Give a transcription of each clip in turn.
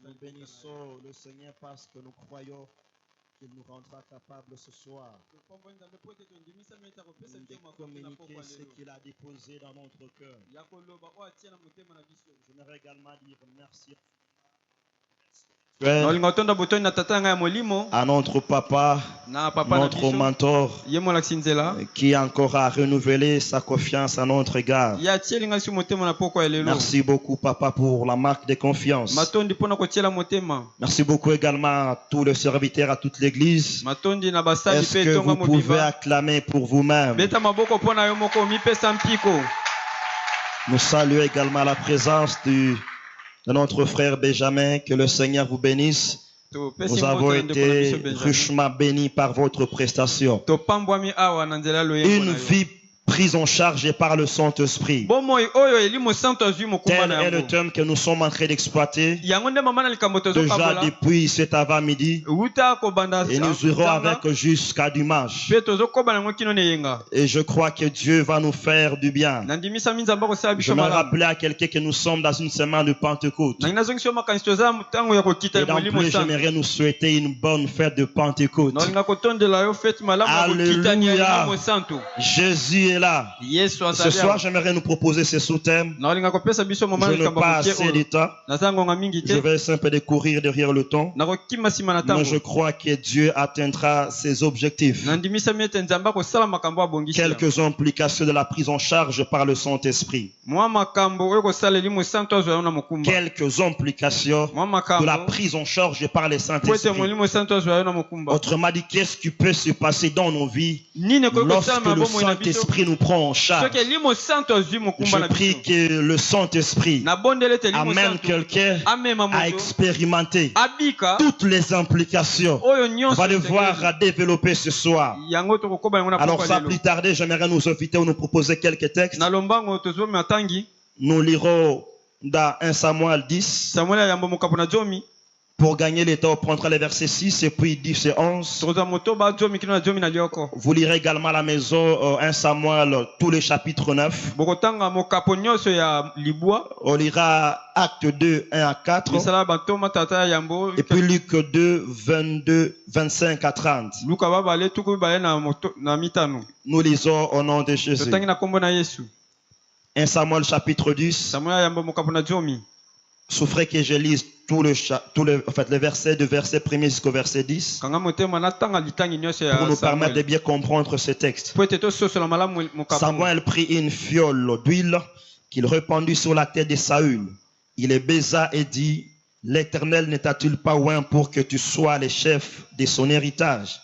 Nous bénissons le Seigneur parce que nous croyons qu'il nous rendra capables ce soir de communiquer ce qu'il a déposé dans notre cœur. J'aimerais également dire merci à notre papa, notre mentor, qui encore a renouvelé sa confiance à notre égard. Merci beaucoup, papa, pour la marque de confiance. Merci beaucoup également à tous les serviteurs, à toute l'église. Est-ce que vous pouvez acclamer pour vous-même? Nous saluons également la présence de notre frère Benjamin. Que le Seigneur vous bénisse. Nous avons été richement bénis par votre prestation. Une vie prise en charge par le Saint-Esprit. Tel est le thème que nous sommes en train d'exploiter déjà depuis cet avant-midi. Et nous irons avec jusqu'à dimanche. Et je crois que Dieu va nous faire du bien. Je me rappelais à quelqu'un que nous sommes dans une semaine de Pentecôte. Et d'emblée, j'aimerais nous souhaiter une bonne fête de Pentecôte. Alléluia. Jésus est là. Ce soir, j'aimerais nous proposer ce sous-thème. Je n'ai pas assez de temps. Je vais essayer un peu de courir derrière le temps. Mais je crois que Dieu atteindra ses objectifs. Quelques implications de la prise en charge par le Saint-Esprit. Quelques implications de la prise en charge par le Saint-Esprit. Autrement dit, qu'est-ce qui peut se passer dans nos vies lorsque le Saint-Esprit nous prend en charge? Je prie que le Saint-Esprit amène quelqu'un à expérimenter toutes les implications qu'on va devoir développer ce soir. Alors sans plus tarder, j'aimerais nous inviter ou nous proposer quelques textes. Nous lirons dans 1 Samuel 10. Pour gagner le temps, on prendra les versets 6 et puis 10 et 11. Vous lirez également à la maison 1 Samuel, tous les chapitres 9. On lira Acte 2, 1 à 4. Et puis Luc 2, 22, 25 à 30. Nous lisons au nom de Jésus. 1 Samuel chapitre 10. Souffrez que je lise les versets de verset 1er jusqu'au verset 10 pour nous permettre de bien comprendre ce texte. Samuel prit une fiole d'huile qu'il répandit sur la tête de Saül. Il les baisa et dit: L'Éternel ne t'a-t-il pas oint pour que tu sois le chef de son héritage?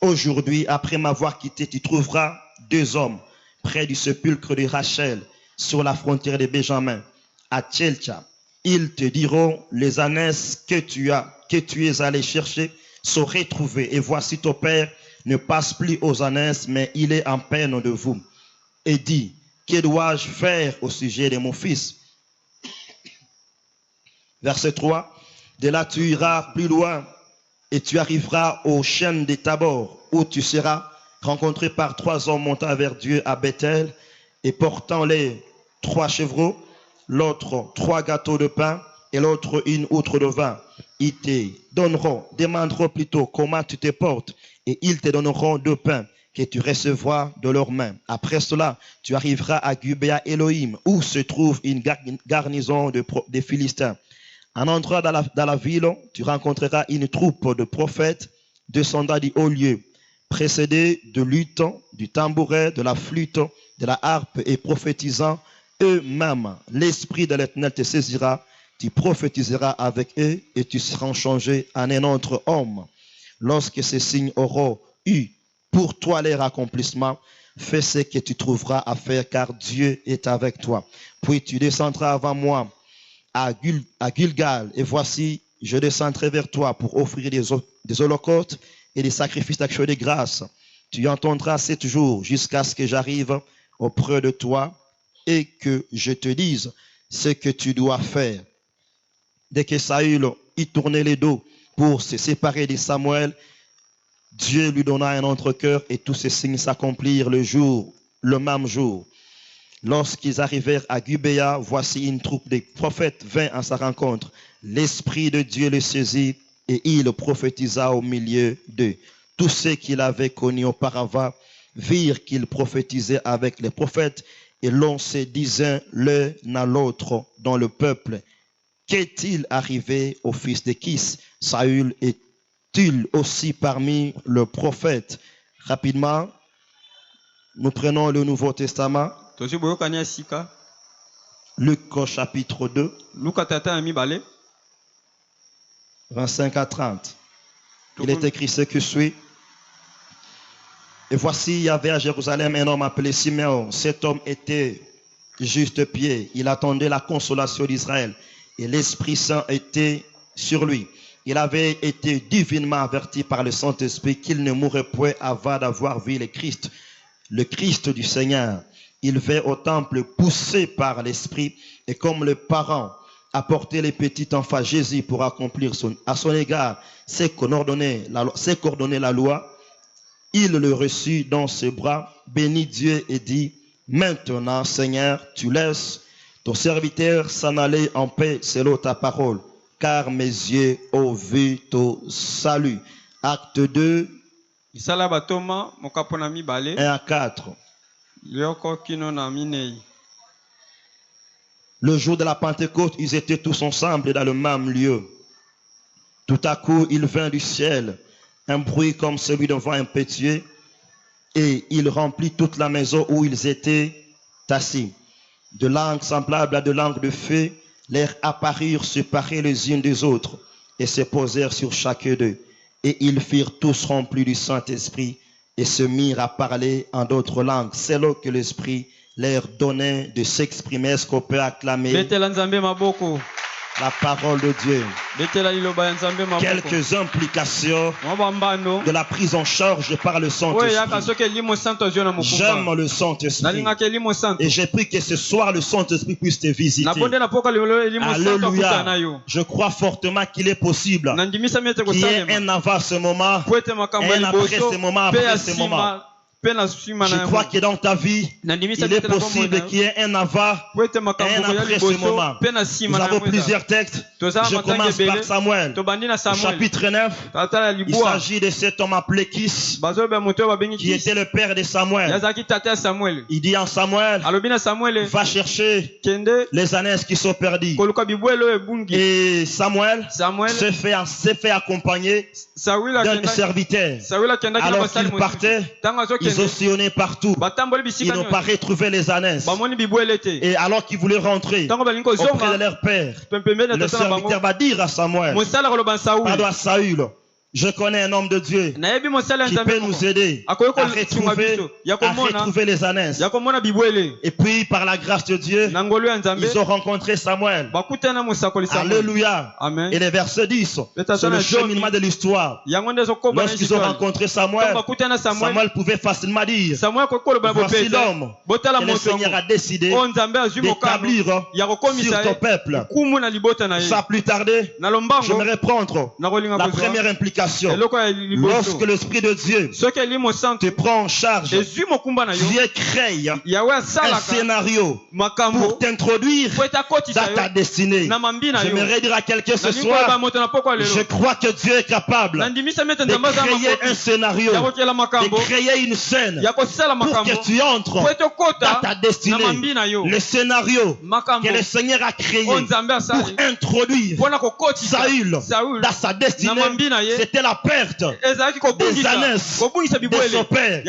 Aujourd'hui, après m'avoir quitté, tu trouveras 2 hommes près du sépulcre de Rachel, sur la frontière de Benjamin, à Tchelcha. Ils te diront: les ânesses que tu es allé chercher sont retrouvées. Et voici ton père ne passe plus aux ânesses, mais il est en peine de vous. Et dit: que dois-je faire au sujet de mon fils? Verset 3. De là tu iras plus loin et tu arriveras aux chênes de Tabor, où tu seras rencontré par 3 hommes montant vers Dieu à Bethel et portant les 3 chevreaux, l'autre 3 gâteaux de pain et l'autre une outre de vin. Ils te demanderont plutôt comment tu te portes, et ils te donneront 2 pains que tu recevras de leurs mains. Après cela, tu arriveras à Gubea Elohim, où se trouve une garnison des Philistins. En entrant dans la ville, tu rencontreras une troupe de prophètes descendant du haut lieu, précédés de luth, du tambouret, de la flûte, de la harpe et prophétisant eux-mêmes. L'Esprit de l'Éternel te saisira, tu prophétiseras avec eux et tu seras changé en un autre homme. Lorsque ces signes auront eu pour toi leur accomplissement, fais ce que tu trouveras à faire, car Dieu est avec toi. Puis tu descendras avant moi à Gilgal, et voici, je descendrai vers toi pour offrir des holocaustes et des sacrifices d'action de grâce. Tu entendras 7 jours jusqu'à ce que j'arrive auprès de toi et que je te dise ce que tu dois faire. Dès que Saül y tournait les dos pour se séparer de Samuel, Dieu lui donna un autre cœur et tous ces signes s'accomplirent le même jour. Lorsqu'ils arrivèrent à Gubéa, voici une troupe de prophètes vint à sa rencontre. L'Esprit de Dieu le saisit et il prophétisa au milieu d'eux. Tous ceux qu'il avait connus auparavant virent qu'il prophétisait avec les prophètes et l'on se disait l'un à l'autre dans le peuple. Qu'est-il arrivé au fils de Kis? Saül est-il aussi parmi les prophètes? Rapidement, nous prenons le Nouveau Testament. Luc chapitre 2, 25 à 30. Il est écrit ce que suit. Et voici, il y avait à Jérusalem un homme appelé Siméon. Cet homme était juste pied. Il attendait la consolation d'Israël. Et l'Esprit Saint était sur lui. Il avait été divinement averti par le Saint-Esprit qu'il ne mourrait point avant d'avoir vu le Christ du Seigneur. Il vint au temple poussé par l'Esprit et comme le parent apportait les petits enfants Jésus pour accomplir à son égard ce qu'ordonnait la loi, il le reçut dans ses bras, bénit Dieu et dit, maintenant Seigneur, tu laisses ton serviteur s'en aller en paix selon ta parole, car mes yeux ont vu ton salut. Acte 2, 1 à 4. Le jour de la Pentecôte, ils étaient tous ensemble dans le même lieu. Tout à coup, il vint du ciel un bruit comme celui d'un vent impétueux, et il remplit toute la maison où ils étaient assis. De langues semblables à de langues de feu leur apparurent séparées les unes des autres, et se posèrent sur chacun d'eux. Et ils furent tous remplis du Saint-Esprit, et se mirent à parler en d'autres langues, selon que l'Esprit leur donnait de s'exprimer. Est-ce qu'on peut acclamer la parole de Dieu? Quelques implications de la prise en charge par le Saint-Esprit. J'aime le Saint-Esprit et j'ai pris que ce soir le Saint-Esprit puisse te visiter. Alléluia. Je crois fortement qu'il est possible qu'il y ait un avant ce moment, un après ce moment, après ce moment. Je crois que dans ta vie, il est possible qu'il y ait un avant et un après ce moment. Nous avons plusieurs textes. Je commence par Samuel. Au chapitre 9, il s'agit de cet homme appelé Kis, qui était le père de Samuel. Il dit en Samuel, va chercher les ânesses qui sont perdues. Et Samuel s'est fait accompagner d'un serviteur. Alors qu'il partait, ils ont sillonné partout. Ils n'ont pas retrouvé les ânesses. Et alors qu'ils voulaient rentrer auprès de leur père, le serviteur va dire à Samuel, pardon à Saül, je connais un homme de Dieu qui peut nous aider à retrouver les ânesses. Et puis par la grâce de Dieu, ils ont rencontré Samuel. Alléluia. Amen. Et le verset 10, c'est le cheminement de l'histoire. Lorsqu'ils ont rencontré Samuel, Samuel pouvait facilement dire, voici l'homme que le Seigneur a décidé d'établir sur ton peuple. Sans plus tarder, j'aimerais prendre la première implication. Lorsque l'Esprit de Dieu te prend en charge, Dieu crée un scénario pour t'introduire dans ta destinée. J'aimerais dire à quelqu'un ce soir, je crois que Dieu est capable de créer un scénario, de créer une scène pour que tu entres dans ta destinée. Le scénario que le Seigneur a créé pour introduire Saül dans sa destinée, c'était la perte des ânesses de son père.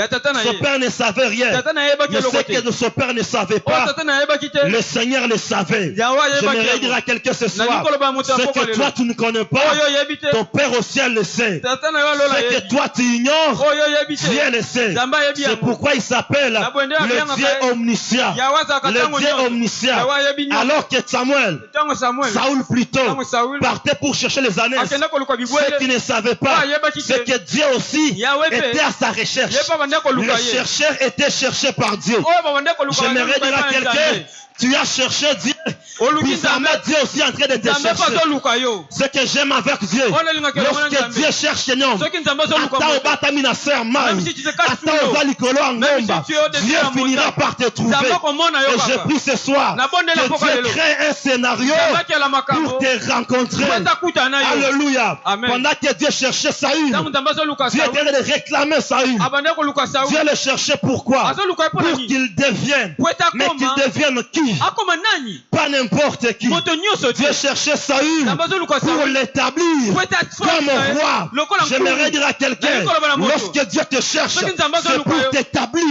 Son père ne savait rien. Mais ce que son père ne savait pas, le Seigneur le savait. J'aimerais dire à quelqu'un ce soir, ce que toi tu ne connais pas, ton Père au ciel le sait. Ce que toi tu ignores, Dieu le sait. C'est pourquoi il s'appelle le Dieu omniscient. Le Dieu omniscient. Alors que Saül plutôt, partait pour chercher les ânesses. Ce qu'il ne savait pas, c'est que Dieu aussi était à sa recherche. Le chercheur était cherché par Dieu. J'aimerais dire à quelqu'un, Tu as cherché Dieu. Bizarrement, Dieu est aussi en train de te chercher. Ce que j'aime avec Dieu, lorsque Dieu cherche un homme, Dieu finira par te trouver. Et je prie ce soir que Dieu crée un scénario pour te rencontrer. Alléluia. Pendant que Dieu cherchait Saül, Dieu était en train de réclamer Saül. Dieu le cherchait pourquoi? Pour qu'il devienne. Mais qu'il devienne qui? Pas n'importe qui. Dieu cherchait Saül pour l'établir comme roi. J'aimerais dire à quelqu'un, lorsque Dieu te cherche, c'est pour t'établir.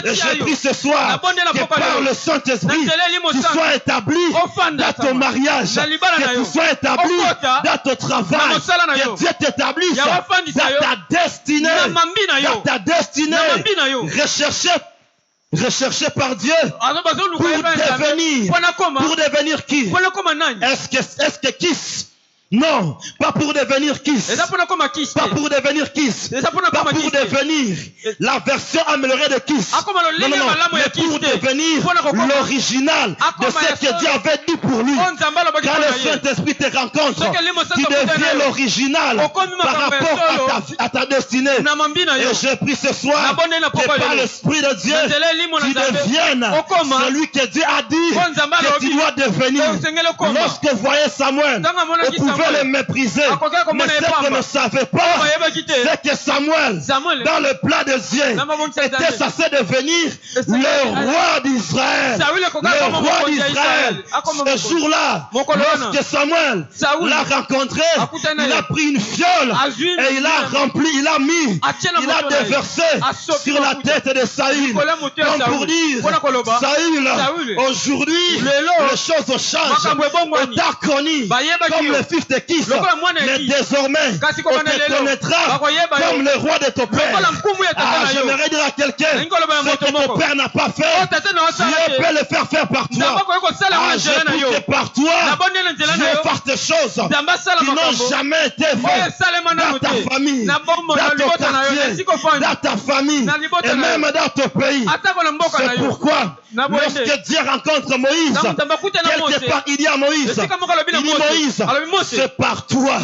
Et j'ai pris ce soir que par le Saint-Esprit, tu sois établi dans ton mariage, que tu sois établi dans ton travail, que Dieu t'établisse dans ta destinée. Dans ta destinée. Recherché par Dieu pour devenir qui? Est-ce que qui? Non, pas pour devenir qui? Pas pour devenir qui? Pas pour devenir la version améliorée de qui? Non, mais pour devenir l'original de ce que Dieu avait dit pour lui. Quand le Saint-Esprit te rencontre, tu deviens l'original par rapport à ta destinée. Et je prie ce soir que par l'Esprit de Dieu, tu deviennes celui que Dieu a dit que tu dois devenir. Lorsque vous voyez Samuel, vous pouvez le mépriser, mais ce que ne savait pas, c'est que Samuel, dans le plan de Dieu, était censé devenir le roi d'Israël. Le roi d'Israël. Ce jour-là, lorsque Samuel l'a rencontré, il a pris une fiole et il a rempli, il a déversé sur la tête de Saül, comme pour dire, Saül, aujourd'hui, les choses changent. On t'a connu comme le fils de Kis, mais désormais, on te connaîtra comme le roi de ton père. J'aimerais dire à quelqu'un, ce que ton père n'a pas fait, Dieu peut le faire par toi. Je prie que par toi, Dieu fasse des choses qui n'ont jamais été faites dans ta famille, dans ton quartier, dans ta famille et même dans ton pays. C'est pourquoi, lorsque Dieu rencontre Moïse, quelque part il dit à Moïse, c'est par toi,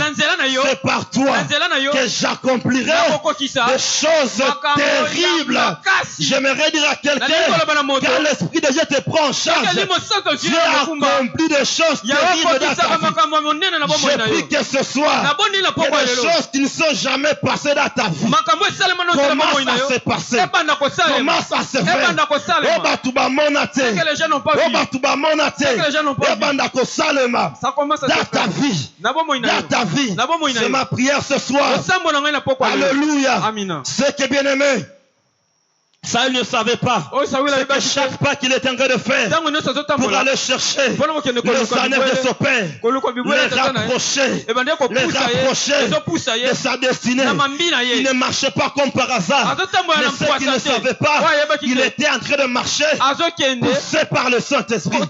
que j'accomplirai des choses terribles. J'aimerais dire à quelqu'un, quand l'Esprit de Dieu te prend en charge, Dieu a accompli des choses terribles dans ta vie. Je prie que ce soir, que des choses qui ne sont jamais passées dans ta vie commencent à se passer, commencent à se faire. Dans ta vie, c'est ma prière ce soir. Alléluia. C'est que bien aimé, Saül ne savait pas que chaque pas qu'il était en train de faire pour aller chercher le honneur de son père, les rapprocher de sa destinée. Il ne marchait pas comme par hasard, mais ce qu'il ne savait pas, il était en train de marcher poussé par le Saint-Esprit.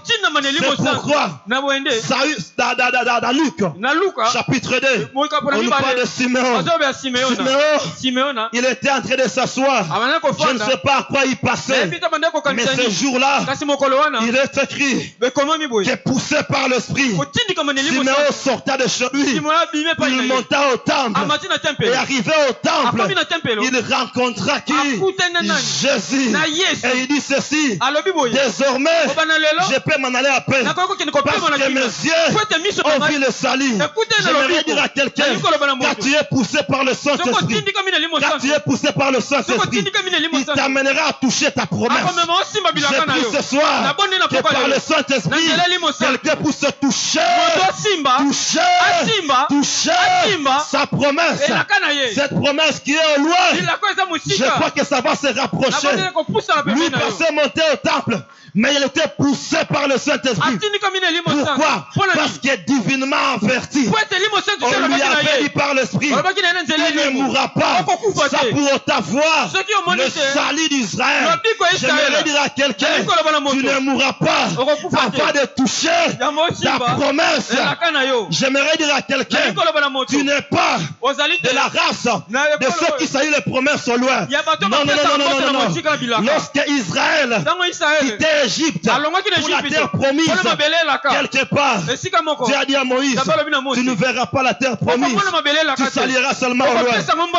C'est pourquoi Saül, dans Luc chapitre 2, on nous parle de Siméon. Siméon, il était en train de s'asseoir. Je ne sais pas à quoi il passait, mais ce jour-là, il est écrit que poussé par l'Esprit, Siméon sortait de chez lui, il monta au temple, et arrivé au temple, il rencontra qui? Jésus. Et il dit ceci, désormais, je peux m'en aller à peine, parce que mes yeux ont vu le salut. J'aimerais dire à quelqu'un, quand tu es poussé par le Saint-Esprit, quand tu es poussé par le Saint-Esprit, il t'amènera à toucher ta promesse. Je prie ce soir que par le Saint-Esprit, quelqu'un puisse toucher sa promesse. Cette promesse qui est au loin, je crois que ça va se rapprocher. Lui passait monter au temple, mais il était poussé par le Saint-Esprit. Pourquoi? Parce qu'il est divinement averti. On lui avait dit par par l'esprit, il ne mourra pas. Ça pour avoir le salut d'Israël. J'aimerais dire à quelqu'un, tu ne mourras pas avant de toucher ta promesse. J'aimerais dire à quelqu'un, tu n'es pas de la race de ceux qui saluent les promesses au loin. Non. Lorsque Israël quittait Égypte pour la terre promise, quelque part, Dieu a dit à Moïse, tu ne verras pas la terre promise, tu salieras seulement au loin.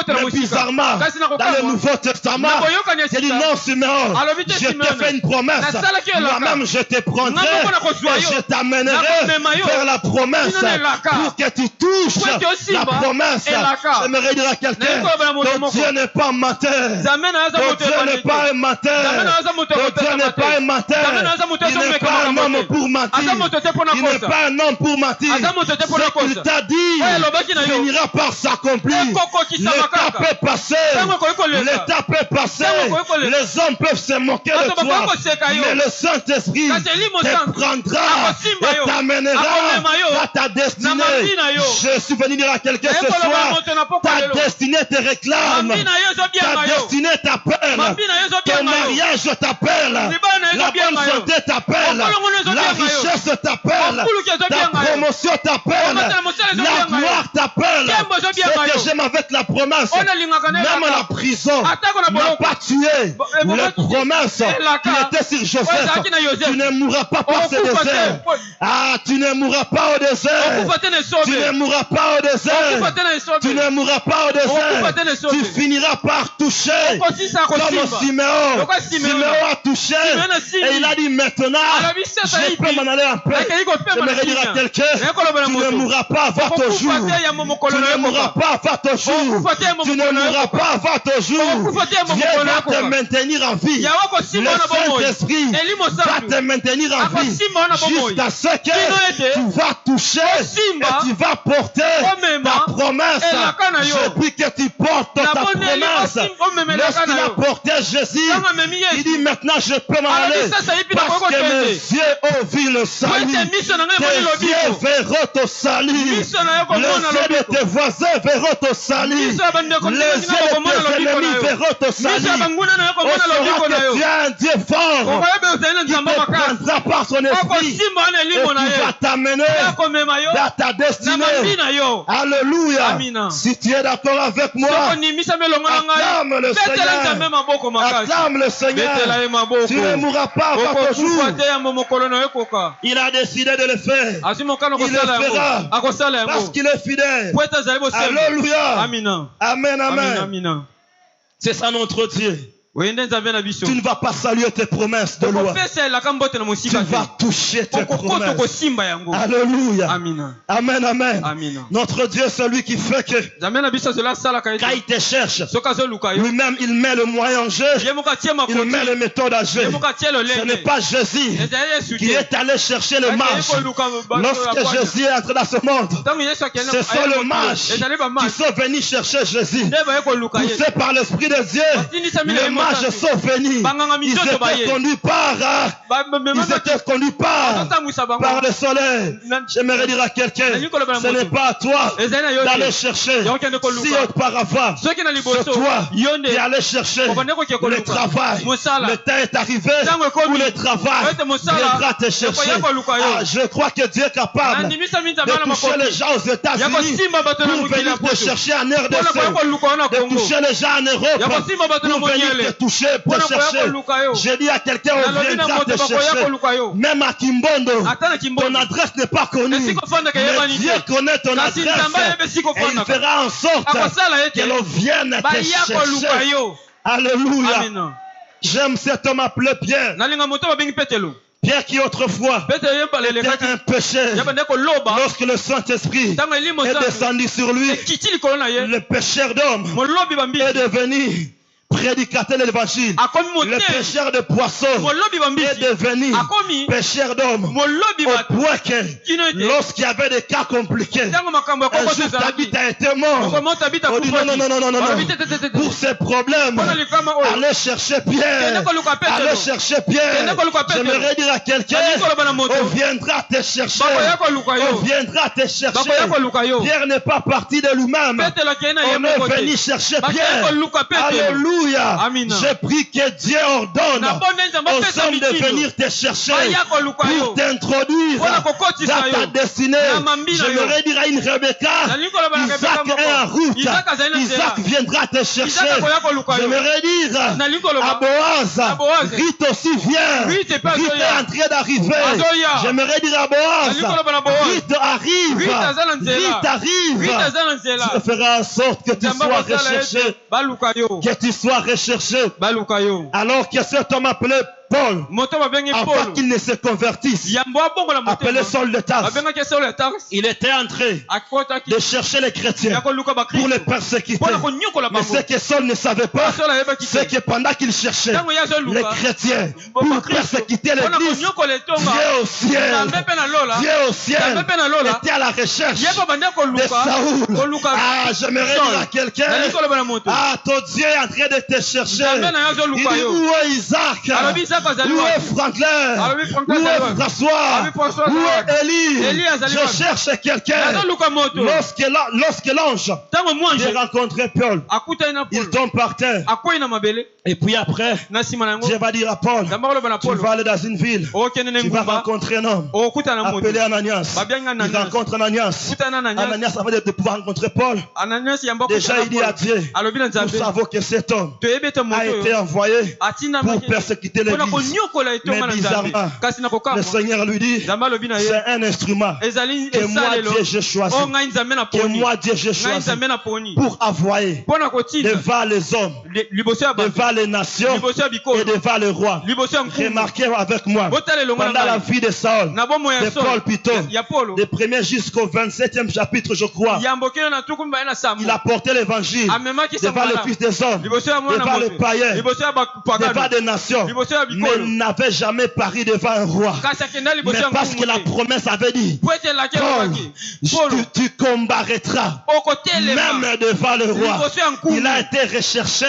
Mais bizarrement, dans le Nouveau Testament, il dit non, Siméon, je t'ai fait une promesse, moi-même je te prendrai et je t'amènerai vers la promesse pour que tu touches la promesse. J'aimerais dire à quelqu'un, ton Dieu n'est pas un menteur, ton Dieu n'est pas un menteur, ton Dieu n'est pas un menteur, il n'est pas un homme pour mentir, il n'est pas un homme pour mentir. Ce qu'il t'a dit finira par s'accomplir. L'état peut passer, l'état peut passer, les hommes peuvent se moquer de toi, mais le Saint-Esprit te prendra et t'amènera à ta destinée. Je suis venu dire à quelqu'un ce soir, ta destinée te réclame, ta destinée t'appelle, ton mariage t'appelle, la bonne santé t'appelle, la richesse t'appelle, ta promotion t'appelle, la gloire t'appelle. Ce que j'aime avec la promesse, même la prison n'a pas tué les promesses qui étaient sur Joseph. Tu ne mourras pas par ce désert. Ah, tu ne mourras pas au désert. Tu ne mourras pas au désert. Tu ne mourras pas au désert. Tu finiras par toucher comme Siméon. Siméon a touché et il a dit maintenant, je peux m'en aller en paix. J'aimerais dire à quelqu'un, tu ne mourras pas avant ton jour. Tu ne mourras pas avant ton jour. Tu ne mourras pas avant ton jour. Dieu va te maintenir en vie. Le Saint-Esprit va te maintenir en vie jusqu'à ce que tu vas toucher et tu vas porter ta promesse. Je prie que tu portes ta promesse. Lorsqu'il a porté Jésus, il dit maintenant je peux m'en aller parce que mes yeux ont vu le salut. Tes yeux verront ton salut. Les yeux de tes voisins verront ton salut. Les yeux de tes ennemis verront ton salut. On saura que tu es un Dieu fort qui te prendra par son esprit et qui va t'amener vers ta destinée. Alléluia. Si tu es d'accord avec moi, acclame le Seigneur. Acclame le Seigneur. Tu ne mourras pas avant ton jour. Il a décidé de le faire. Il le fera parce qu'il est fidèle. Alléluia. Amen, amen. C'est ça notre Dieu. Tu ne vas pas saluer tes promesses de loi. Tu vas toucher tes promesses. Alléluia. Amen, amen. Notre Dieu est celui qui fait que quand il te cherche, lui-même il met le moyen en jeu. Il met les méthodes à jeu. Ce n'est pas Jésus qui est allé chercher le mage. Lorsque Jésus est entré dans ce monde, ce sont les mages qui sont venus chercher Jésus. Poussés par l'Esprit de Dieu, les mages sont venus. Ils étaient conduits par le soleil. J'aimerais dire à quelqu'un, ce n'est pas à toi d'aller chercher. Si auparavant, c'est toi qui allais chercher le travail. Le temps est arrivé où le travail viendra te chercher. Je crois que Dieu est capable de toucher les gens aux États-Unis pour venir te chercher en RDC, de toucher les gens en Europe pour venir te toucher, pour chercher. J'ai dit à quelqu'un, on viendra te chercher. Même à Kimbondo, ton adresse n'est pas connue. Mais Dieu connaît ton adresse et il fera en sorte que l'on vienne te chercher. Alléluia. J'aime cet homme appelé Pierre. Pierre qui autrefois était un pécheur, lorsque le Saint-Esprit est descendu sur lui, le pécheur d'homme est devenu prédicateur de l'évangile, le pêcheur de poissons est devenu pêcheur d'hommes au point que lorsqu'il y avait des cas compliqués, un jour Tabitha a été mort. On dit non. Pour ces problèmes, allez chercher Pierre. Allez chercher Pierre. J'aimerais dire à quelqu'un, on viendra te chercher. On viendra te chercher. Pierre n'est pas parti de lui-même. On est venu chercher Pierre. Alléluia. Je prie que Dieu ordonne aux hommes de venir te chercher pour t'introduire dans ta destinée. J'aimerais dire à une Rebecca, Isaac est en route. Isaac viendra te chercher. J'aimerais dire à Boaz, Rite aussi vient. Rite est en train d'arriver. J'aimerais dire à Boaz, Rite arrive. Rite arrive. Je ferai en sorte que tu sois recherché. Que tu sois recherché. Alors que cet homme appelé Paul, avant qu'il ne se convertisse, appelé Saul de Tarse, il était en train de chercher les chrétiens pour les persécuter. Mais ce que Saul ne savait pas, c'est que pendant qu'il cherchait les chrétiens pour persécuter l'église, Dieu au ciel était à la recherche de Saoul. Ah, j'aimerais dire à quelqu'un, ah, ton Dieu est en train de te chercher. Il dit, où est Isaac? Où est Franklin? Où est François? Où est Élie? Je cherche quelqu'un. Lorsque l'ange a rencontré Paul, il tombe par terre. Et puis après, Dieu va dire à Paul, tu vas aller dans une ville, tu vas rencontrer un homme appelé Ananias. Il rencontre Ananias. Ananias, avant de pouvoir rencontrer Paul, déjà il dit à Dieu, nous savons que cet homme a été envoyé pour persécuter l'église. Mais bizarrement, le Seigneur lui dit, c'est un instrument que moi Dieu j'ai choisi, pour envoyer devant les hommes, devant les nations et devant le roi. Remarquez avec moi, pendant la vie de Saul, de Paul plutôt, des premiers jusqu'au 27e chapitre je crois, il a porté l'évangile devant le Fils des hommes, devant les païens, devant des nations, mais il n'avait jamais pari devant un roi. Mais parce que la promesse avait dit, Paul, tu combattras même devant le roi. Il a été recherché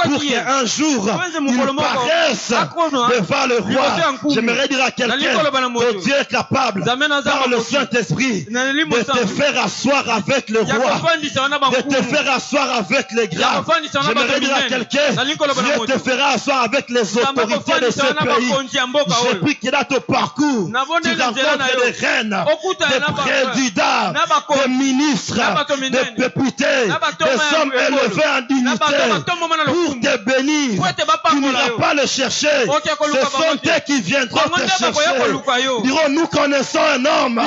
pour qu'un jour il paraisse devant le roi. J'aimerais dire à quelqu'un que Dieu est capable par le Saint-Esprit de te faire asseoir avec le roi, de te faire asseour avec les grands. J'aimerais dire à quelqu'un, Dieu te fera asseoir avec les autorités de ce pays. J'ai pris que dans ton parcours, tu rencontres des reines, des présidents, des ministres, des députés, des hommes élevés en dignité pour te bénir. Tu n'iras pas le chercher. Ce sont eux qui viendront te chercher. Diront, nous connaissons un homme,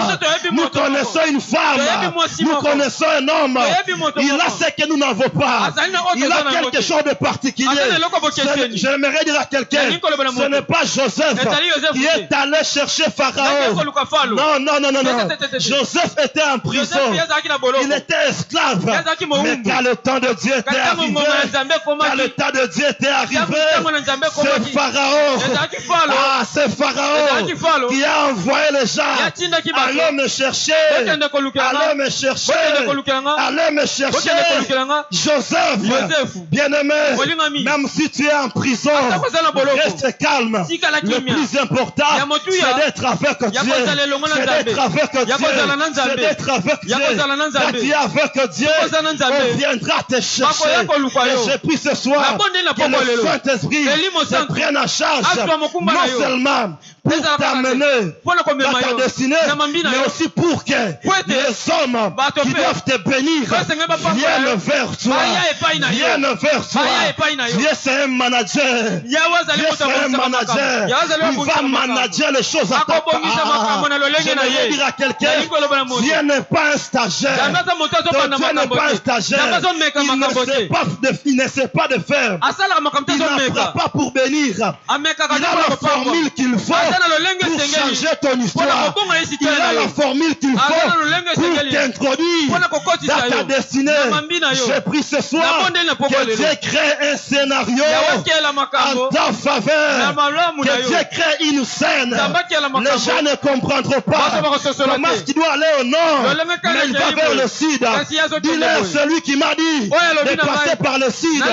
nous connaissons une femme, nous connaissons un homme. Il a ce que nous n'avons pas. Il a quelque chose de particulier. J'aimerais dire à quelqu'un, ce n'est pas Joseph qui est allé chercher Pharaon. Non. Joseph était en prison. Il était esclave. Mais quand le temps de Dieu était arrivé, c'est Pharaon. C'est Pharaon qui a envoyé les gens. Allez me chercher. Allez me chercher. Joseph, bien-aimé, même si tu es en prison, reste calme. Le plus important, c'est d'être avec Dieu. C'est d'être avec Dieu. C'est d'être avec Dieu. Quand tu es avec Dieu, on viendra te chercher. Et j'ai pris ce soir que le Saint-Esprit se prenne en charge, non seulement pour t'amener dans ta destinée, mais aussi pour que les hommes qui doivent te bénir viennent vers toi. Dieu c'est un manager. Dieu c'est un manager. Il va manager les choses à ta part. Je vais dire à quelqu'un, Dieu n'est pas un stagiaire. Dieu n'est pas un stagiaire. Il ne sait pas de faire. Il n'apprend pas pour bénir. Il a la formule qu'il faut pour changer ton histoire. Il a la formule qu'il faut pour t'introduire dans ta destinée. J'ai pris ce soir que Dieu crée un scénario en ta faveur. Que Dieu crée une scène. Les gens ne comprendront pas comment tu dois aller au nord, mais il va vers le sud. Dis-leur celui qui m'a dit de passer par le sud.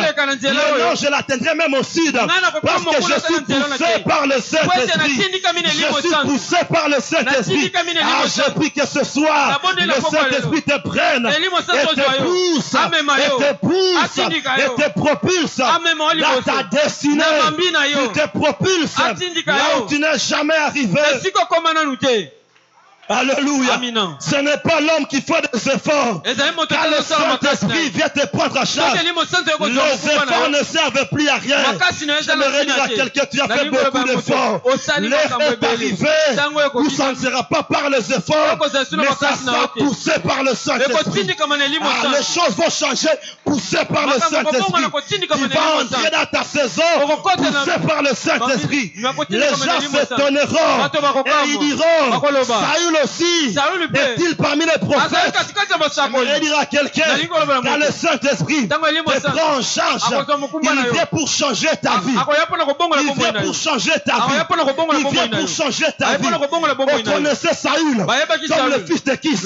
Le nord, je l'atteindrai même au sud. Parce que je suis poussé par le Saint-Esprit. Je suis poussé par le Saint-Esprit. Ah, je prie que ce soir, le Saint-Esprit te prenne et te pousse, et te propulse dans ta destinée. Il te propulse là où tu n'es jamais arrivé. Alléluia. Ce n'est pas l'homme qui fait des efforts. Quand le Saint-Esprit vient te prendre à charge, les efforts ne servent plus à rien. J'aimerais dire à quelqu'un, tu as fait beaucoup d'efforts. L'heure est arrivée où ça ne sera pas par les efforts, mais ça sera poussé par le Saint-Esprit. Les choses vont changer, poussé par le Saint-Esprit. Tu vas entrer dans ta saison, poussé par le Saint-Esprit. Les gens s'étonneront et ils diront, Saül aussi est-il parmi les prophètes? J'aimerais dire à quelqu'un, quand le Saint-Esprit te prend en charge, il vient pour changer ta vie. Il vient pour changer ta vie. Il vient pour changer ta vie. On connaissait Saül comme le fils de Kis.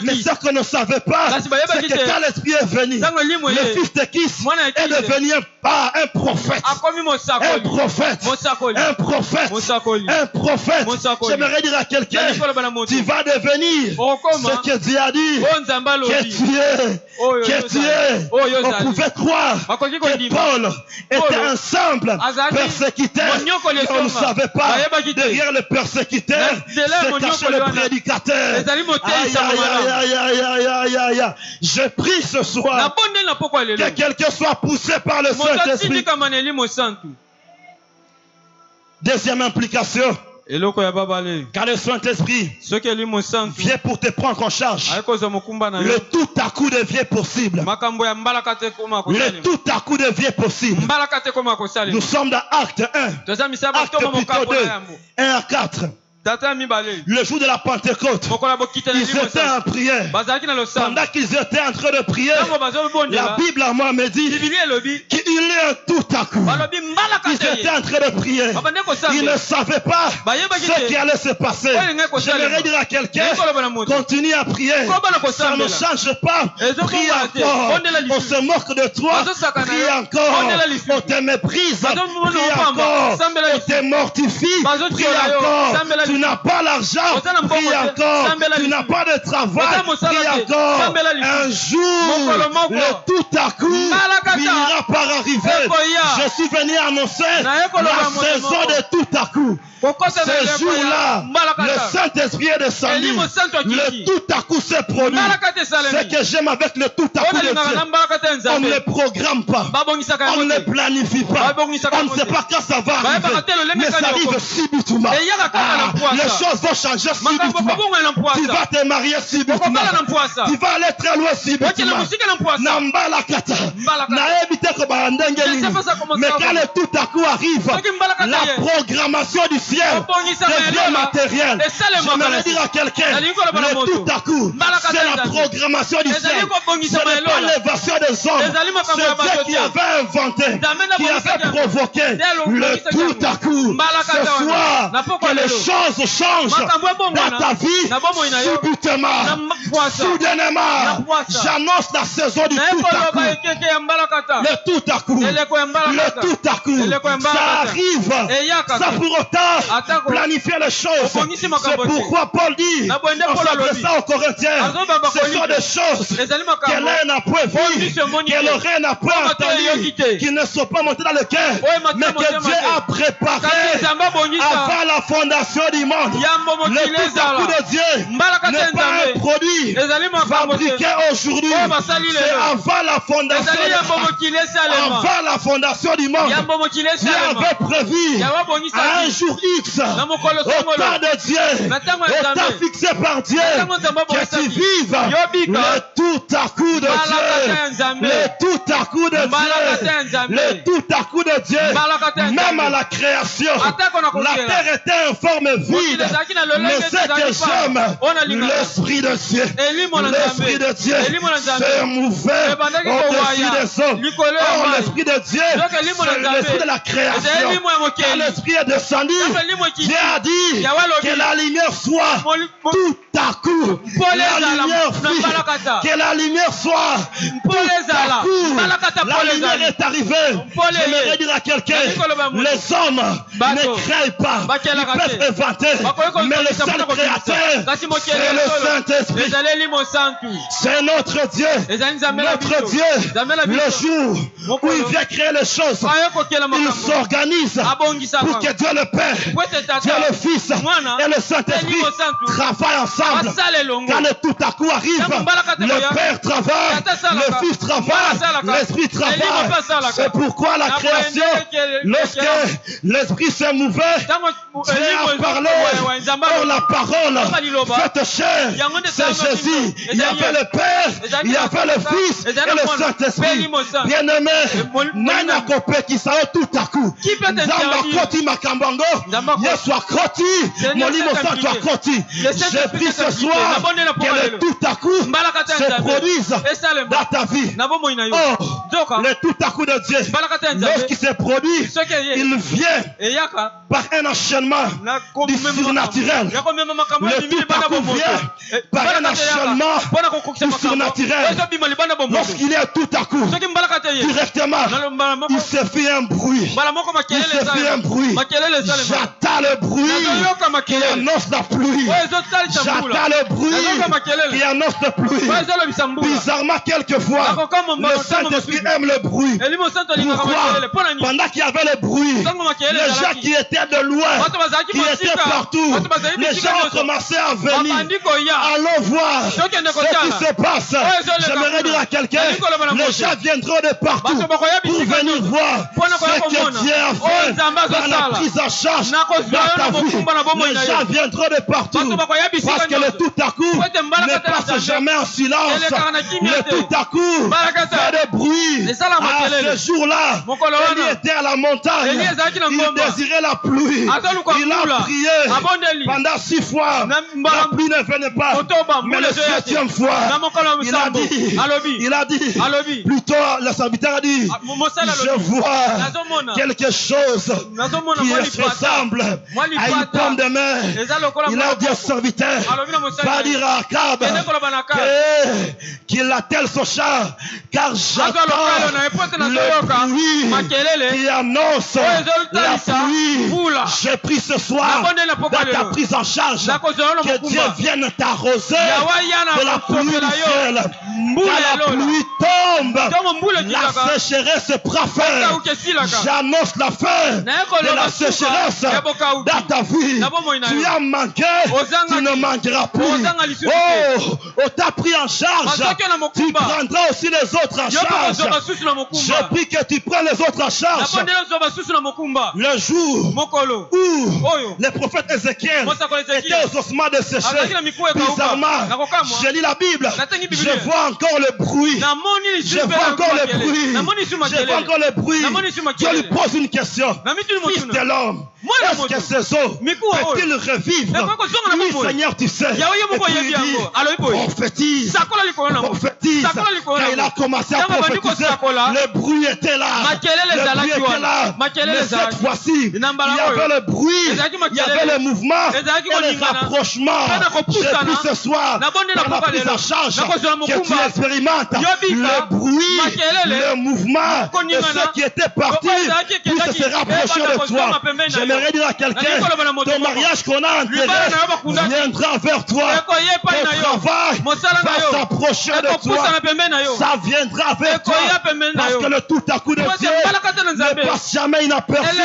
Mais ce qu'on ne savait pas, c'est que quand l'Esprit est venu, le fils de Kis est devenu un prophète. Un prophète. Un prophète. Un prophète. J'aimerais dire à quelqu'un, tu vas devenir ce que Dieu a dit que tu es. On pouvait croire que Paul était un simple persécuteur. On ne savait pas, derrière le persécuteur se cachait le prédicateur. Je prie ce soir que quelqu'un soit poussé par le Saint-Esprit. Deuxième implication, car le Saint-Esprit vient pour te prendre en charge. Le tout à coup devient possible. Le tout à coup devient possible. Nous sommes dans Acte 1. Acte plutôt 2. 1 à 4. Le jour de la Pentecôte, ils étaient en prière. Pendant qu'ils étaient en train de prier, la Bible à moi me dit qu'il y a un tout à coup. Ils étaient en train de prier. Ils ne savaient pas ce qui allait se passer. J'aimerais dire à quelqu'un, continue à prier. Ça ne change pas. Prie encore. On se moque de toi. Prie encore. On te méprise. Prie encore. On te mortifie. Prie encore. Tu n'as pas l'argent, prie encore. Tu n'as pas de travail, prie encore. Un jour, le tout à coup finira par arriver. Je suis venu annoncer la saison de tout à coup. Ce jour-là, le Saint-Esprit est descendu. Le tout à coup s'est produit. Ce que j'aime avec le tout à coup de Dieu, on ne le programme pas, on ne le planifie pas, on ne sait pas quand ça va arriver, mais ça arrive subitement. Les choses vont changer subitement. Tu vas te marier subitement. Tu vas aller très loin subitement. Mais quand le tout à coup arrive, la programmation du ciel devient matériel. J'aimerais dire à quelqu'un, le tout à coup, c'est la programmation du ciel. Ce n'est pas l'évasion des hommes. C'est Dieu qui avait inventé, qui avait provoqué le tout à coup. Ce soir, que les choses changent dans ta vie subitement, soudainement. J'annonce la saison du tout à coup. Le tout à coup. Le tout à coup. Ça arrive sans pour autant planifier les choses. C'est pourquoi Paul dit, en s'adressant aux Corinthiens, ce sont des choses que l'un n'a point vues, que l'oreille n'a point entendues, qui ne sont pas montées dans le cœur, mais que Dieu a préparé avant la fondation du monde. Le tout à coup de Dieu n'est pas un produit fabriqué aujourd'hui. C'est avant la fondation du monde. Avant la fondation du monde, Dieu avait prévu à un jour fixe, au temps de Dieu, au temps fixé par Dieu, que tu vives le tout à coup de Dieu, le tout à coup de Dieu, le tout à coup de Dieu, même à la création. La terre était informe vide, mais c'est que j'aime l'Esprit de Dieu. L'Esprit de Dieu se mouvait au-dessus des hommes. Oh, l'Esprit de Dieu, c'est l'Esprit de la création. Quand l'Esprit est descendu, Dieu a dit que la lumière soit tout à coup. La lumière fit, que la lumière soit tout à coup. La lumière est arrivée. J'aimerais dire à quelqu'un, les hommes ne créent pas. Ils peuvent inventer, mais le seul créateur, c'est le Saint-Esprit. C'est notre Dieu. Notre Dieu, le jour où il vient créer les choses, il s'organise pour que Dieu le Père, Dieu le Fils et le Saint-Esprit travaillent ensemble. Quand le tout à coup arrive, le Père travaille, le Fils travaille, l'Esprit travaille. C'est pourquoi la création, lorsque l'Esprit s'est mouvé, Dieu a parlé. Or la parole faite chair, c'est Jésus. Il y avait le Père, il y avait le Fils et le Saint-Esprit. Bien-aimé, nana kopé qui s'en tout à coup. Zamba koti makambango, Yeswa koti, molimo santo koti. J'ai pris ce soir que le tout à coup se produise dans ta vie. Oh, le tout à coup de Dieu, lorsqu'il se produit, il vient par un enchaînement du surnaturel. Le tout à coup vient par un enchaînement du surnaturel. Lorsqu'il est tout à coup, directement, il se fait un bruit. Il se fait un bruit. J'attends le bruit qui annonce la pluie. J'attends le bruit qui annonce la pluie. Bizarrement, quelquefois, le Saint-Esprit aime le bruit. Pourquoi? Pendant qu'il y avait le bruit, les gens qui étaient de loin, qui étaient partout, les gens ont commencé à venir. Allons voir ce qui se passe. J'aimerais dire à quelqu'un, les gens viendront de partout pour venir voir ce que Dieu a fait dans la prise en charge dans ta vie. Les gens viendront de partout parce que le tout à coup ne passe jamais en silence. Le tout à coup fait de bruit. À ce jour-là, Élie était à la montagne. Il désirait la pluie. Il a prié pendant 6 fois. La pluie ne venait pas. Mais le 7e fois, il a dit, plutôt le serviteur a dit, je vois quelque chose qui ressemble à une pomme de mer. Il a dit au serviteur, va dire à Akab qu'il attelle son char, car j'attends le bruit qui annonce la pluie. J'ai pris ce soir dans ta prise en charge que Dieu vienne t'arroser de la pluie du ciel. Quand la pluie tombe, la sécheresse prend fin. J'annonce la fin de la sécheresse dans ta vie. Tu as manqué, tu ne manqueras plus. Oh, on t'a pris en charge, tu prendras aussi les autres en charge. Je prie que tu prennes les autres en charge. Le jour où le prophète Ézéchiel était aux ossements de sécher, bizarrement, je lis la Bible, je vois encore le bruit. Je vois encore le bruit. Je vois encore le bruit. Dieu lui pose une question. Fils de l'homme, est-ce que ces eaux peut-il revivre? Oui, Seigneur, tu sais. Et puis il dit, prophétise. Prophétise. Quand il a commencé à prophétiser, le bruit était là. Le bruit était là. Mais cette fois-ci, il y avait le bruit, il y avait le mouvement et le rapprochement. J'ai pris ce soir dans la prise en charge que tu expérimentes le bruit, le mouvement et ceux qui étaient partis puissent se rapprocher de toi. J'aimerais dire à quelqu'un, ton mariage qu'on a enterré viendra vers toi. Ton travail va s'approcher de toi. Ça viendra vers toi. Parce que le tout à coup de Dieu ne passe jamais inaperçu.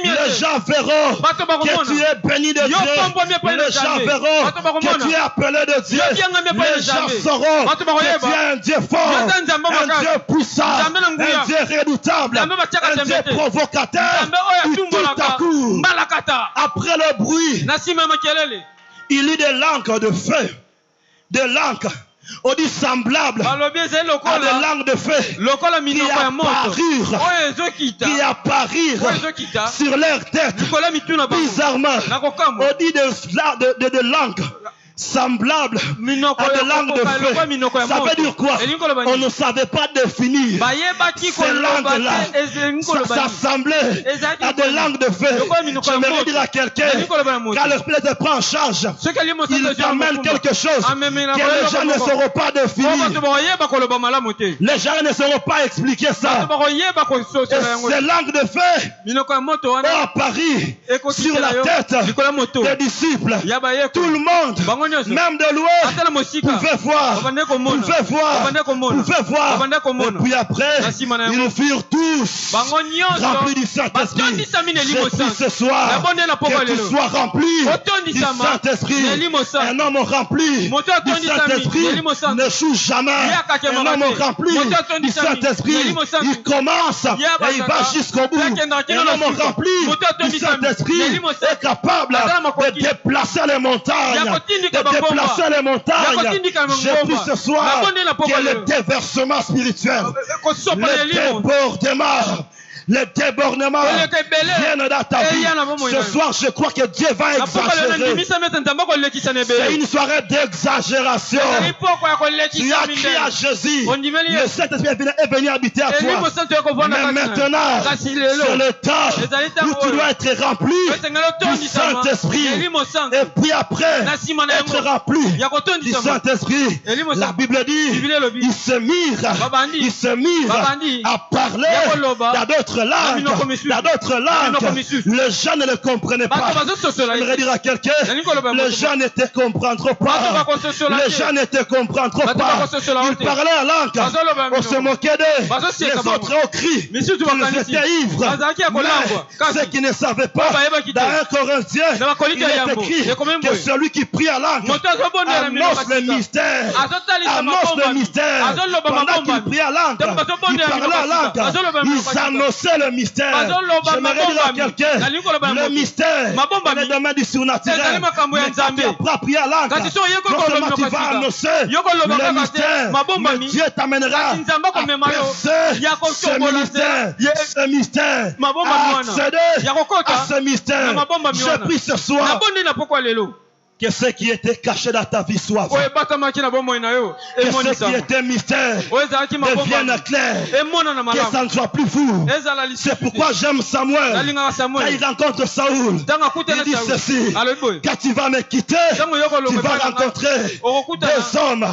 Les gens verront que tu es béni de Dieu. Les gens verront que tu es appelé de Dieu. Les gens sauront que tu es un Dieu fort, un Dieu puissant, un Dieu redoutable, un Dieu provocateur. Tout à coup, après le bruit, il y a des langues de feu, des langues, on dit semblables à des langues de feu qui apparirent sur leur tête. Bizarrement, on dit des langues semblables à des langues de feu. Ça veut dire quoi? On ne savait pas définir ces langues-là. Ça semblait à des langues de feu. J'aimerais dire à quelqu'un, quand l'Esprit te prend en charge, il t'amène quelque chose que les gens ne sauront pas définir. Les gens ne sauront pas expliquer ça. Et ces langues de feu ont apparu sur la tête des disciples. Tout le monde, même de loin, pouvait voir. Et puis après, ils furent tous remplis du Saint-Esprit. Je prie ce soir que tu sois rempli du Saint-Esprit. Un homme rempli du Saint-Esprit n'échoue jamais. Un homme rempli du Saint-Esprit, il commence et il va jusqu'au bout. Un homme rempli du Saint-Esprit est capable de déplacer les montagnes. Déplacer les montagnes. Je prie ce soir que le déversement spirituel, le débordement viennent dans ta vie. Ce soir, je crois que Dieu va exagérer. C'est une soirée d'exagération. Tu as crié à Jésus. Le Saint-Esprit est venu habiter à toi. Mais maintenant, c'est le temps où tu dois être rempli du Saint-Esprit. Et puis après, être rempli du Saint-Esprit. La Bible dit, ils se mirent à parler dans d'autres langues. Dans d'autres langues, les gens ne le comprenaient pas. J'aimerais dire à quelqu'un, les gens ne te comprendront pas. Les gens ne te comprendront pas. Ils parlaient en langue. On se moquait d'eux. Les autres ont crié. Ils étaient ivres. Mais ceux qui ne savaient pas, dans 1 Corinthiens, il est écrit que celui qui prie en langue annonce le mystère. Annonce le mystère. Pendant qu'il prie en langue, il parlait en langue. Ils annonçaient le mystère. J'aimerais dire à quelqu'un, le mystère, le domaine du surnaturel. Mais quand tu apprends à prier en langue, non seulement tu vas annoncer le mystère, mais Dieu t'amènera à percer ce mystère, à accéder à ce mystère. Je prie ce soir que ce qui était caché dans ta vie soit vrai. Que ce qui était mystère devienne clair. Que ça ne soit plus fou. C'est pourquoi j'aime Samuel. Quand il rencontre Saoul, il dit ceci: quand tu vas me quitter, tu vas rencontrer deux hommes.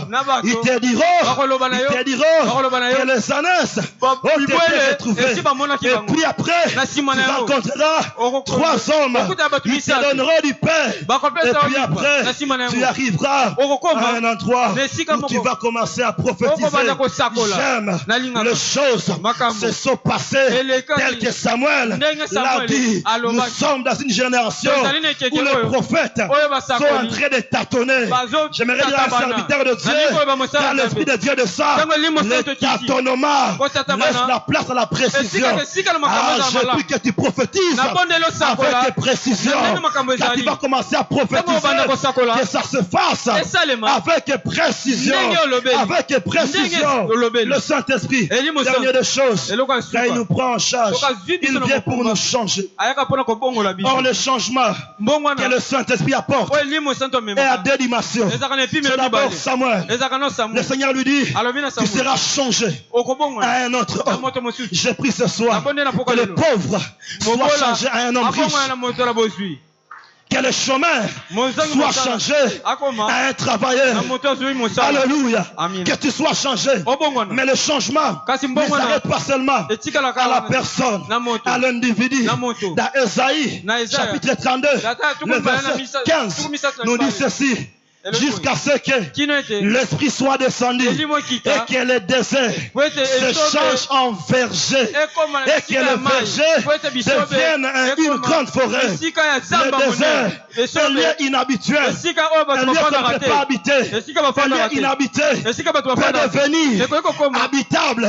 Ils te diront que les ânesse ont été retrouvés. Et puis après, tu rencontreras trois hommes. Ils te donneront du pain. Et puis après, tu arriveras à un endroit où tu vas commencer à prophétiser. J'aime les choses se sont passées telles que Samuel l'a dit. Nous sommes dans une génération où les prophètes sont en train de tâtonner. J'aimerais dire à un serviteur de Dieu, car l'Esprit de Dieu de ça, le tâtonnement laisse la place à la précision. Je prie que tu prophétises avec précision. Quand tu vas commencer à prophétiser, que ça se fasse avec précision. Avec précision. Le Saint-Esprit, dernière des choses, quand il nous prend en charge, il vient pour nous changer. Or, le changement que le Saint-Esprit apporte est à deux dimensions. C'est d'abord Samuel. Le Seigneur lui dit, tu seras changé à un autre homme. J'ai pris ce soir que le pauvre soit changé à un homme riche. Que le chemin soit changé à un travailleur. Alléluia. Que tu sois changé. Mais le changement ne s'arrête pas seulement à la personne, à l'individu. Dans Ésaïe, chapitre 32, le verset 15, nous dit ceci: jusqu'à ce que l'Esprit soit descendu et que le désert se change en verger et que le verger devienne une grande forêt. Le désert est un lieu inhabituel, un lieu qu'on ne peut pas habiter, un lieu inhabité peut devenir habitable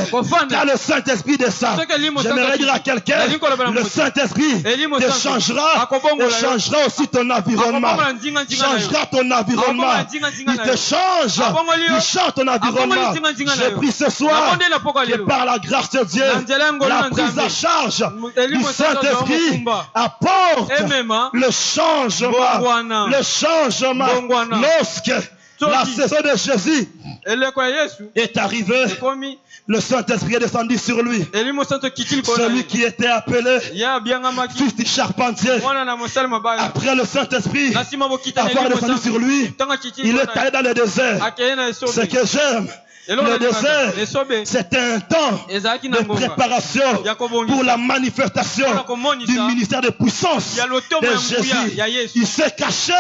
car le Saint-Esprit descend. J'aimerais dire à quelqu'un, le Saint-Esprit te changera et changera aussi ton environnement. Changera ton environnement. Il te change. Il change ton environnement. J'ai pris ce soir que par la grâce de Dieu, la prise en charge du Saint-Esprit apporte le changement. Le changement. Lorsque la saison de Jésus est arrivée, le Saint-Esprit est descendu sur lui. Celui qui était appelé fils du charpentier. Après le Saint-Esprit avoir descendu sur lui, il est allé dans le désert. Ce que j'aime, le désert, c'était un temps de préparation pour la manifestation du ministère de puissance de Jésus. Il s'est caché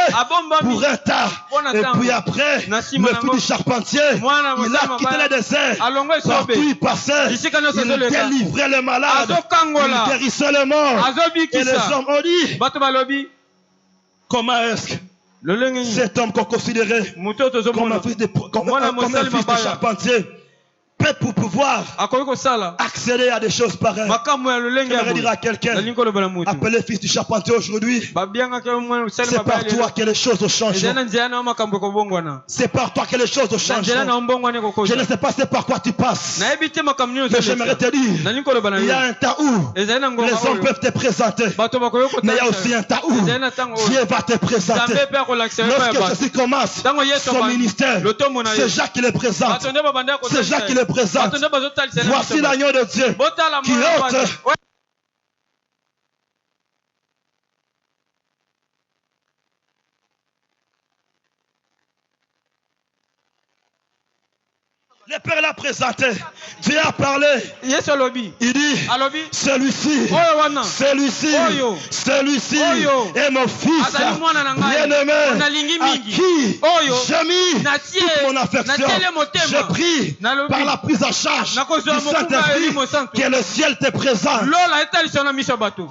pour un temps. Et puis après, le fils du charpentier, il a quitté le désert. Partout il passait, il délivrait les malades, il guérissait les morts. Et les hommes ont dit, comment est-ce que cet homme qu'on considérait comme un fils de charpentier peut pour pouvoir accéder à des choses pareilles? J'aimerais dire à quelqu'un, appelé fils du charpentier aujourd'hui, c'est par toi que les choses ont changé. C'est par toi que les choses ont changé. Je ne sais pas c'est par quoi tu passes, mais j'aimerais te dire, il y a un temps où les hommes peuvent te présenter, mais il y a aussi un temps où Dieu va te présenter. Lorsque Jésus commence son ministère, c'est Jacques qui le présente. C'est Jacques qui le présente. Voici l'agneau de Dieu qui ôte le Père l'a présenté. Dieu a parlé. Il dit, celui-ci est mon fils bien-aimé à qui j'ai mis toute mon affection. J'ai pris par la prise en charge du Saint-Esprit que le ciel te présente.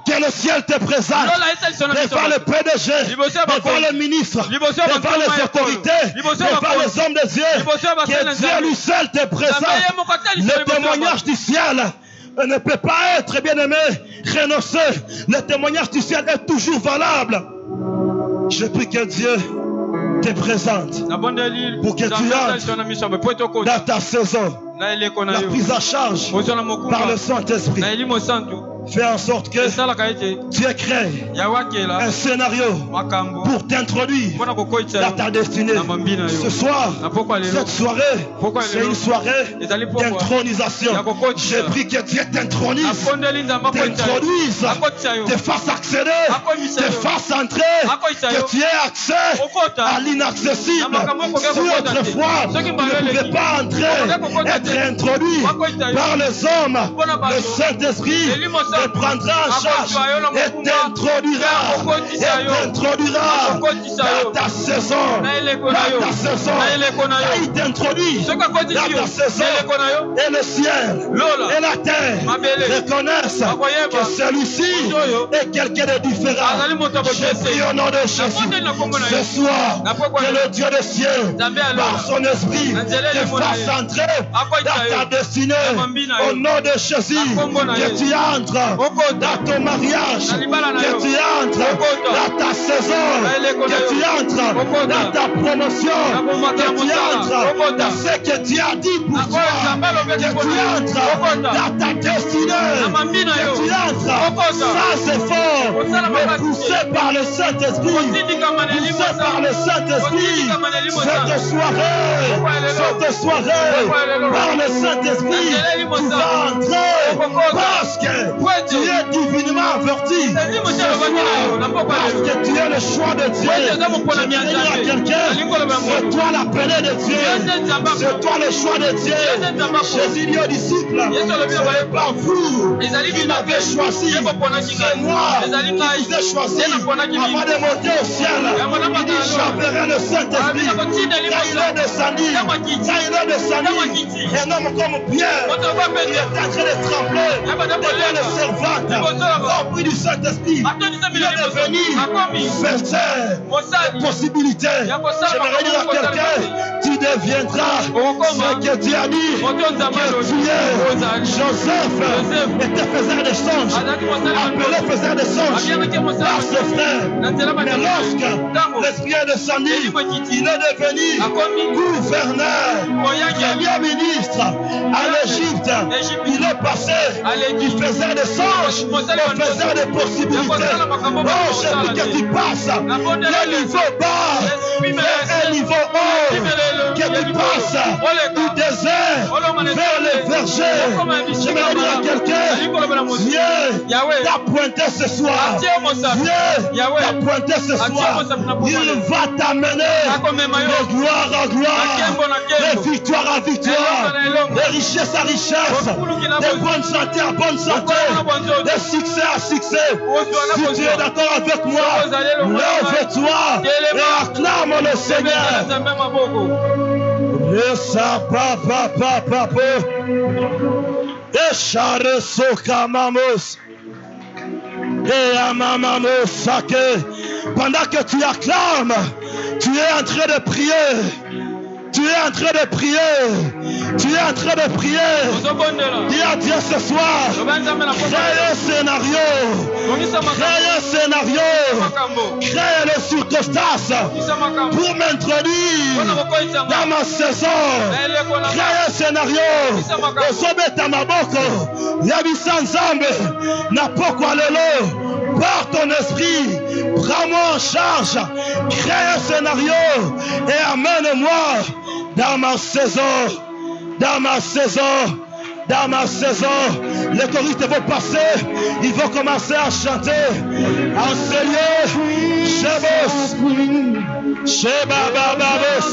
Que le ciel te présente devant le PDG, devant les ministres, devant les autorités, devant les hommes de Dieu, que Dieu lui seul te présente. Le témoignage du ciel ne peut pas être, bien aimé, renoncé. Le témoignage du ciel est toujours valable. Je prie que Dieu te présente pour que tu entres dans ta saison. La prise en charge par le Saint-Esprit. Fais en sorte que Dieu crée un scénario pour t'introduire dans ta destinée. Ce soir, cette soirée, c'est une soirée d'intronisation. J'ai pris que Dieu t'introduise, te fasse accéder, te fasse entrer, que tu aies accès à l'inaccessible. Si autrefois tu ne pouvais pas entrer, être introduit par les hommes, le Saint-Esprit te prendra en charge et t'introduira dans ta saison. Il t'introduit dans ta saison. Et le ciel et la terre reconnaissent que celui-ci est quelqu'un de différent. Je prie au nom de Jésus ce soir que le Dieu des cieux, par son esprit, te fasse entrer dans ta destinée. Au nom de Jésus, que tu entres dans ton mariage, que tu entres dans ta saison, que tu entres dans ta promotion, que tu entres dans ce que Dieu a dit pour toi, que tu entres dans ta destinée, que tu entres sans effort, mais poussé par le Saint-Esprit, poussé par le Saint-Esprit. Cette soirée, par le Saint-Esprit, tu vas entrer parce que Tu es divinement averti. Parce que tu es le choix de Dieu. Je vais dire à quelqu'un, c'est toi l'appelé de Dieu. C'est toi le choix de Dieu. Jésus dit aux disciples, ce n'est pas vous qui m'avez choisi. C'est moi qui vous ai choisi avant de monter au ciel. Il dit, j'enverrai le Saint-Esprit. Quand il est descendu, un homme comme Pierre, il est en train de trembler devant le servante. Rempli du Saint-Esprit, il est devenu faiseur de possibilités. J'aimerais dire à quelqu'un, tu deviendras ce que Dieu a dit que tu es. Joseph était faiseur de songes, appelé faiseur de songes par ses frères. Mais lorsque l'Esprit est descendu, il est devenu gouverneur, premier ministre à l'Égypte. Il est passé du faiseur de songes au faiseur de possibilités. Oh, j'ai vu que tu passes d'un niveau bas vers un niveau haut, que tu passes du désert vers le verger. J'aimerais dire à quelqu'un, Dieu t'a pointé ce soir. Dieu t'a pointé ce soir. Il va t'amener de gloire en gloire, de victoire en victoire, de richesse à richesse, de bonne santé à bonne santé, de succès à succès. Si tu es d'accord avec moi, lève-toi et acclame le Seigneur. Pendant que tu acclames, tu es en train de prier. Tu es en train de prier. Tu es en train de prier. Dis à Dieu ce soir. Crée un scénario. Crée un scénario. Crée les circonstances pour m'introduire dans ma saison. Crée un scénario. Osobeta maboko. Yabisa nzambe. Napoko alelo. Par ton esprit, prends-moi en charge. Crée un scénario et amène-moi dans ma saison, dans ma saison, dans ma saison. Les choristes vont passer, ils vont commencer à chanter. En ce lieu, Shebos, Shebabababos,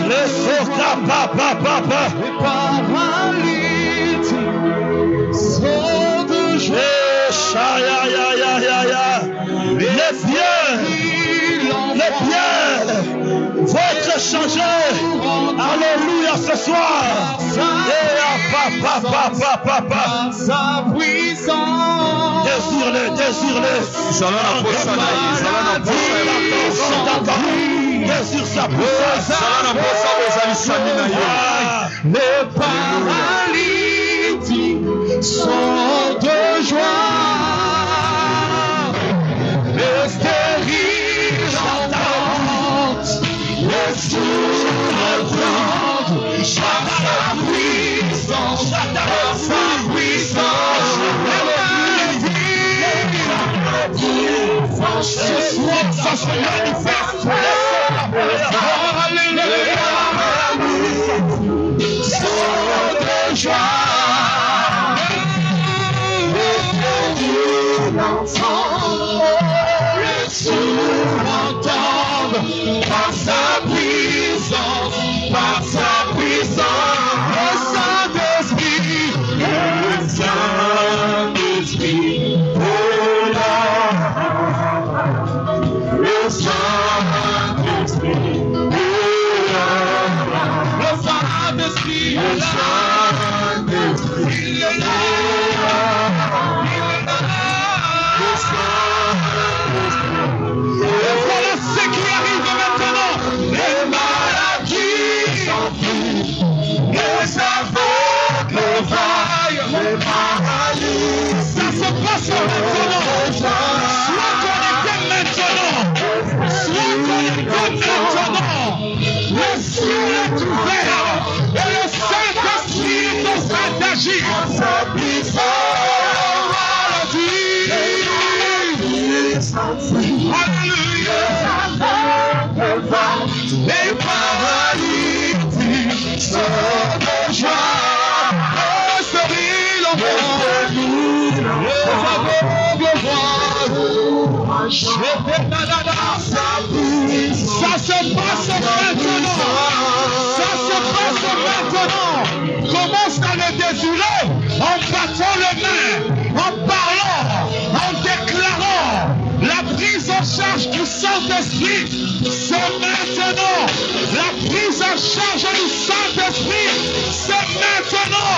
le Soka Papa Papa, les paralytiques sont de joie. Les biens vont être changés. Alléluia ce soir. Papa. Sa puissance. Désire-le. Désire sa puissance. Les paralytiques sont de joie. Les stériles entendent. Les sourds entendent. Par sa puissance. Ce soir, ça se manifeste. Alléluia. Sors de joie. Les sourds entendent. Par sa puissance. Le Saint-Esprit. Voilà ce qui arrive maintenant. Les maladies s'enfuient. Les aveugles vaillent. Les paralyses. Ça se passe maintenant. Sois connecté maintenant. Le ciel est ouvert. Et le Saint-Esprit est en train d'agir. Alléluia. Les paralytiques sont de joie. Les stériles entendent. Ça se passe maintenant. Ça se passe maintenant. Commence à le désirer en battant les mains, en parlant, en déclarant la prise en charge du Saint-Esprit. C'est maintenant. La prise en charge du Saint-Esprit, c'est maintenant.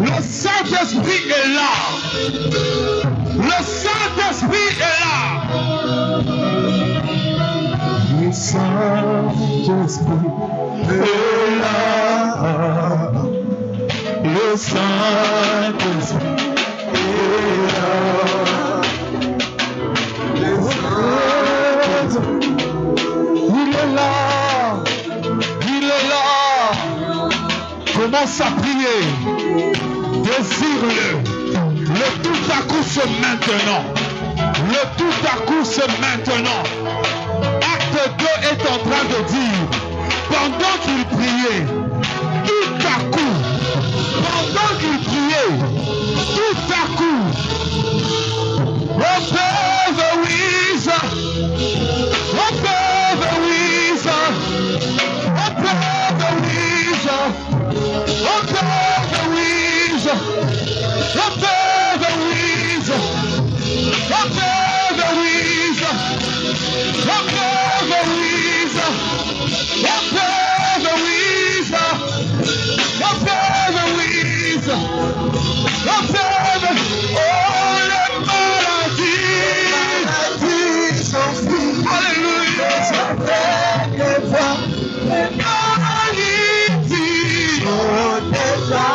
Le Saint-Esprit est là. Le Saint-Esprit est là. Le Saint-Esprit est là. Le Saint-Esprit est là. Le Saint-Esprit, il est là. Il est là. Commence à prier. Désire-le. Le tout à coup c'est maintenant. Le tout à coup c'est maintenant. Acte 2 est en train de dire, pendant qu'il priait, tout à coup, pendant qu'il priait, tout à coup, open the window, open the window, open the window, open the window, open the window, open the window, open the window, open the window, open the window, open the all the maladies sont finies. Alléluia. Les maladies sont déjà.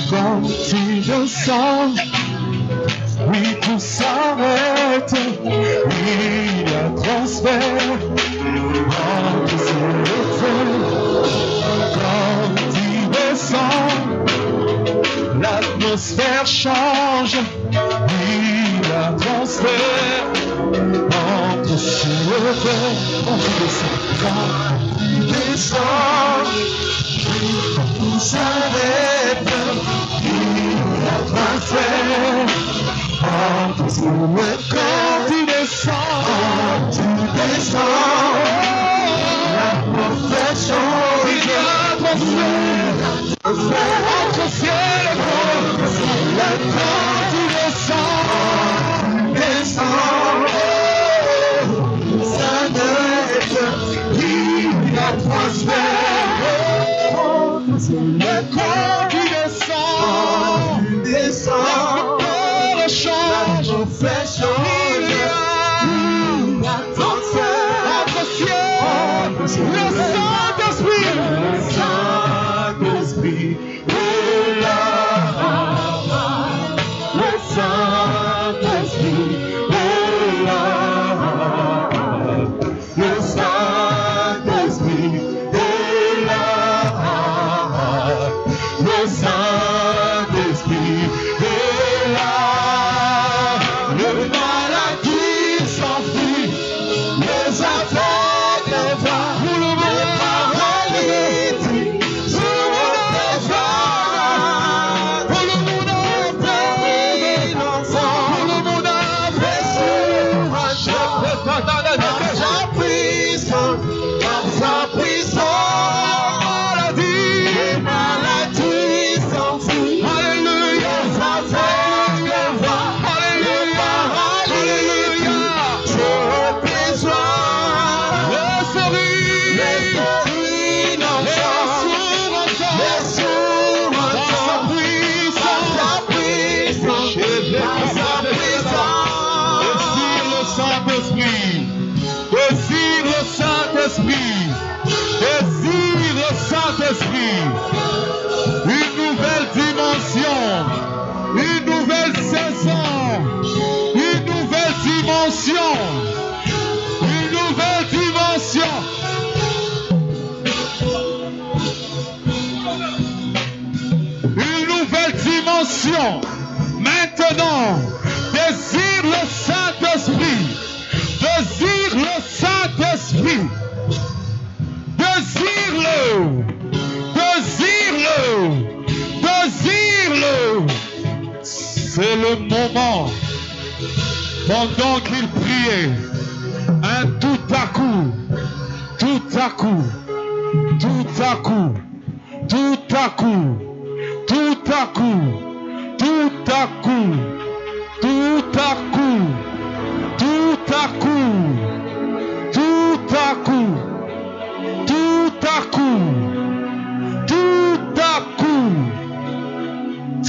Quand il descend, oui, tout s'arrête. Il y a transfert entre ses quand il descend, l'atmosphère change. Il y a transfert entre ses quand il descend, tout s'arrête. Il y a transfert entre ses quand il descend, l'atmosphère change. Il y a transfert entre ciel et terre. Quand il descend, ça n'arrête. Il y a transfert. Le corps qui descend, le change, fait changer. Il y a transfert entre ciel, le Saint-Esprit, est là. Le Saint-Esprit est là. Le Saint-Esprit est là. Le Saint-Esprit est là. Le Pendant qu'il priait, un tout à coup, tout à coup, tout à coup, tout à coup, tout à coup, tout à coup, tout à coup, tout à coup, tout à coup, tout à coup, tout à coup,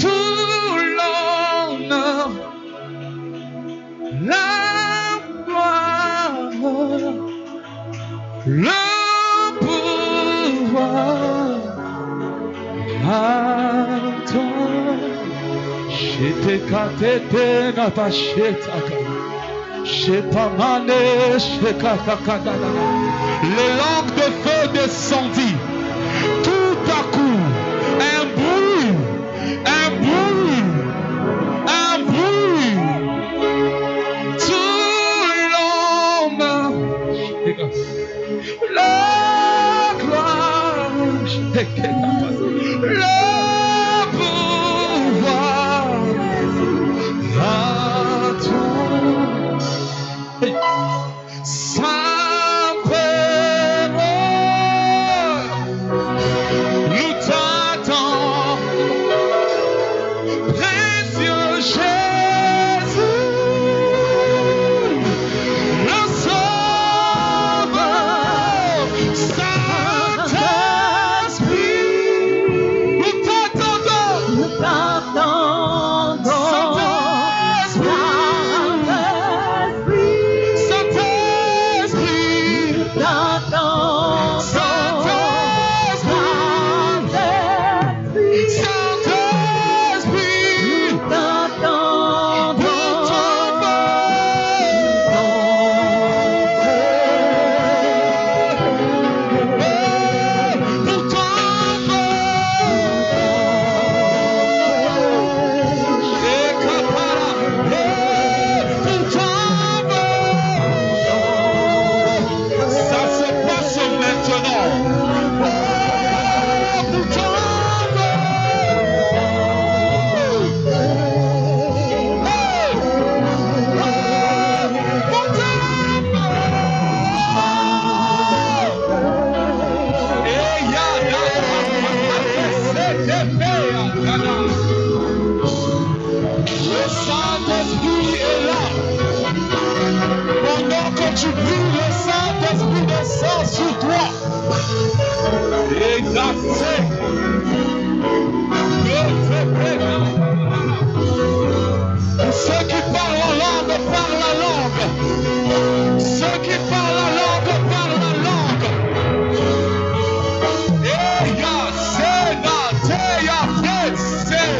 tout l'honneur, la gloire, le pouvoir à toi. J'étais catété na bacheta, j'ai pas mané, j'ai katakadana. Les langues de feu descendirent. Tout à coup, un bruit, un bruit, un bruit. Tout l'homme, la gloire, le pouvoir à toi. Saint-Père, nous t'attendons, précieux Jésus, le Sauveur, Saint-Esprit, nous t'attendons, le Saint-Esprit est là. Pendant que tu pries, le Saint-Esprit descend sur toi. Et d'accès. Ceux qui parlent la langue, parlent la langue. Ceux qui parlent la langue, parlent la langue. Et ya, c'est la, te ya, c'est.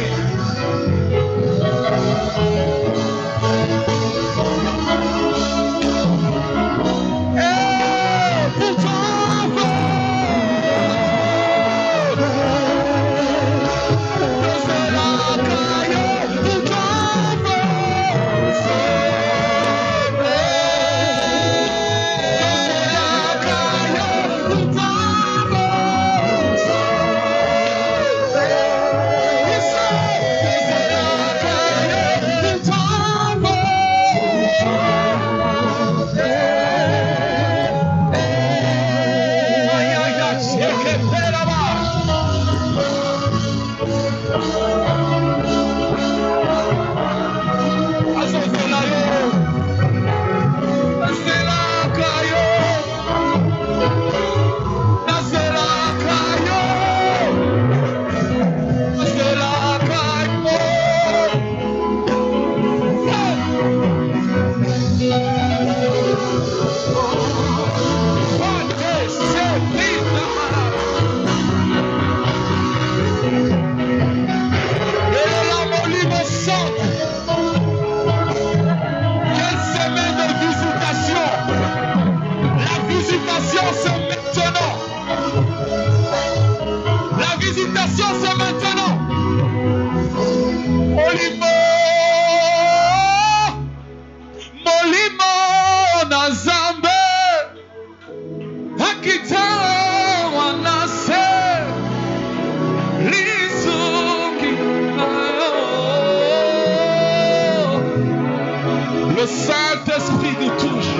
Le Saint-Esprit nous touche.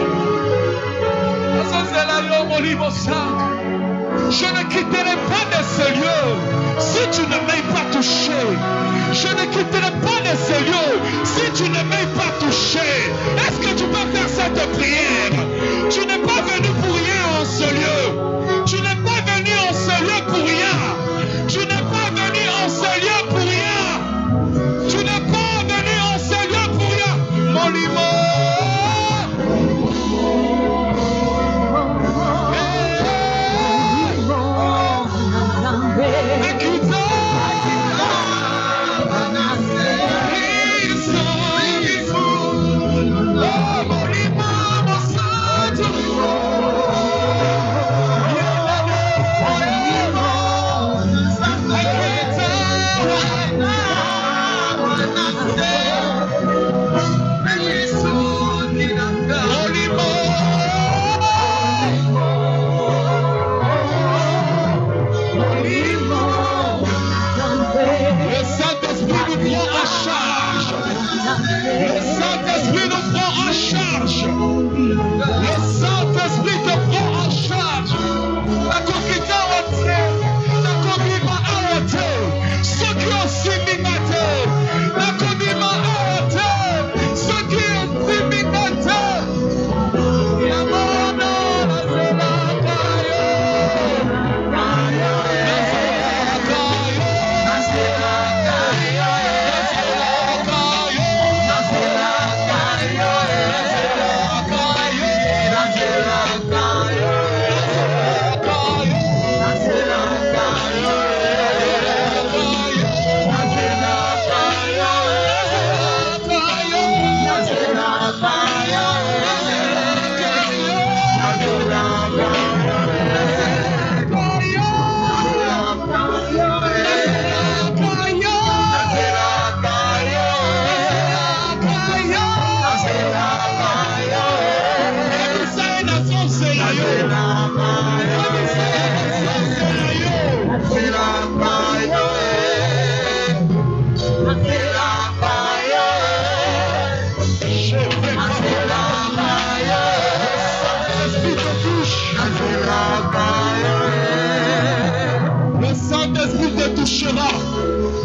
Je ne quitterai pas de ce lieu si tu ne m'as pas touché. Je ne quitterai pas de ce lieu si tu ne m'as pas touché. Est-ce que tu peux faire cette prière? Tu n'es pas venu pour rien en ce lieu. Tu n'es pas venu en ce lieu pour rien. Tu n'es pas venu en ce lieu pour rien. Tu n'es pas venu en ce lieu pour rien. Mon limon.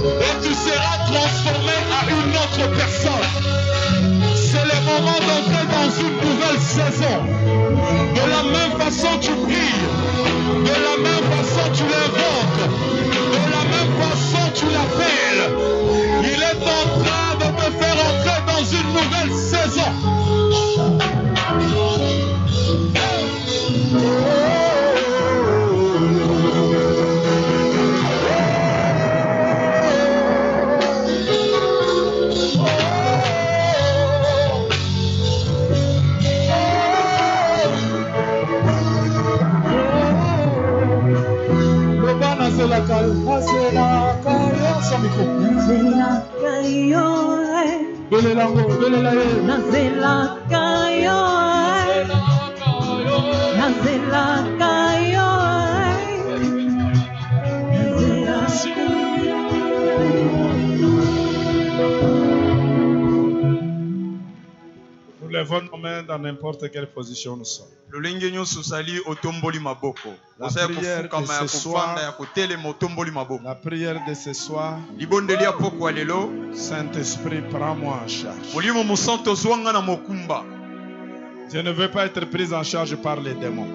Et tu seras transformé à une autre personne. C'est le moment d'entrer dans une nouvelle saison. De la même façon tu pries, de la même façon tu l'invoques, de la même façon tu l'appelles. Il est en train de te faire entrer dans une nouvelle saison. Nous levons nos mains dans n'importe quelle position nous sommes. La prière de ce soir, Saint-Esprit, prends-moi en charge. Je ne veux pas être pris en charge par les démons.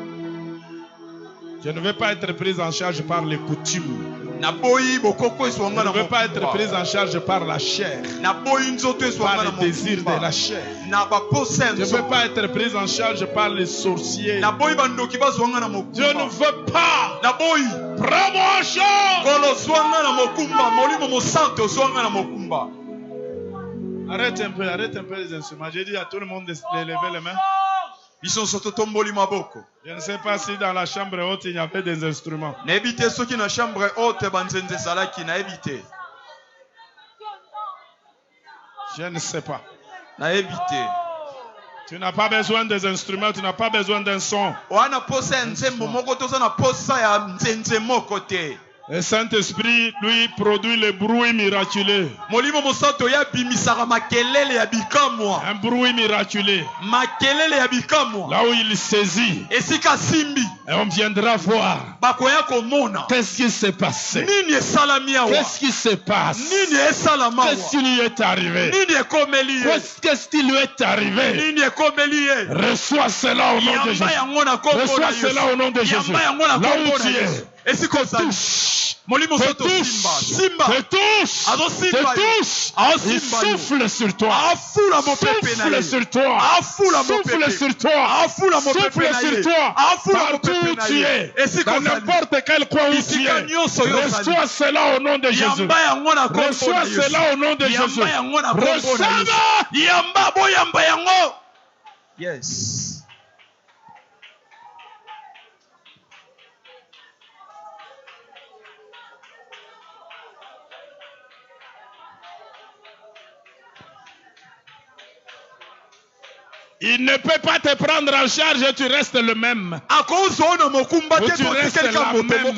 Je ne veux pas être pris en charge par les coutumes. Je ne veux pas être pris en charge par la chair, par les désirs de la chair. Je ne veux pas être pris en charge par les sorciers. Je ne veux pas. Prends-moi en charge. Arrête un peu les instruments. J'ai dit à tout le monde de lever les mains. Je ne sais pas si dans la chambre haute il y avait des instruments. Je ne sais pas. Tu n'as pas besoin des instruments, tu n'as pas besoin d'un son. Le Saint-Esprit, lui, produit le bruit miraculeux. Molimo mosanto ya bimisaka makelele ya bikamwa. Un bruit miraculeux. Makelele ya bikamwa. Là où il saisit. Esika simbi. Et on viendra voir. Bakoya komona. Qu'est-ce qui s'est passé? Nini esalami awa? Qu'est-ce qui se passe? Nini esalama awa? Qu'est-ce qui lui est arrivé? Nini ekomeli ye? Qu'est-ce qui lui est arrivé? Nini ekomeli ye? Reçois cela au nom de Jésus. Reçois cela au nom de Jésus. Là où tu es. Molimo soto simba. Te touche. Azo simba. Te touche. Il souffle sur toi. Afula mo pepe na ye. Souffle sur toi. Afula mo pepe. Souffle sur toi. Afula mo pepe na ye. Souffle sur toi. Afula mo Partout pepe où na tu ye. es. Dans n'importe quel coin où tu es. Reçois cela au nom de Jésus. Reçois cela au nom de Jésus. Reçois. Yamba boyamba yango. Yes. Il ne peut pas te prendre en charge et tu restes le même. Tu restes la même.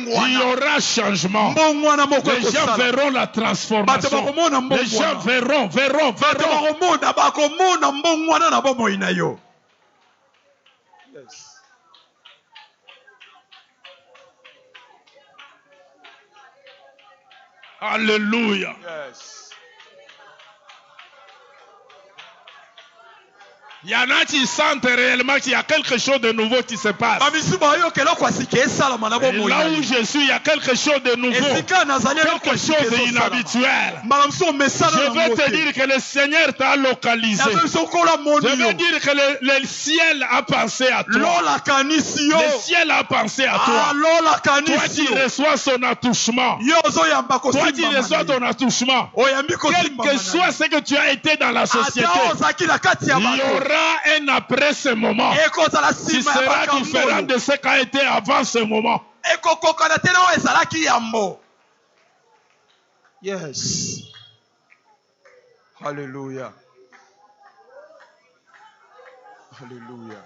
Il y aura changement. Les gens verront la transformation. Les gens verront. Yes. Alléluia. Yes. Il y en a qui sentent réellement qu'il y a quelque chose de nouveau qui se passe. Et là où je suis, il y a quelque chose de nouveau. Quelque chose d'inhabituel. Je veux te dire que le Seigneur t'a localisé. Je veux dire que le ciel a pensé à toi. Le ciel a pensé à toi. Toi qui reçois son attouchement. Toi qui reçois ton attouchement. Quel que soit ce que tu as été dans la société, il y aura un après ce moment qui sera différent de ce qu'a été avant ce moment. Yes. Hallelujah. Hallelujah.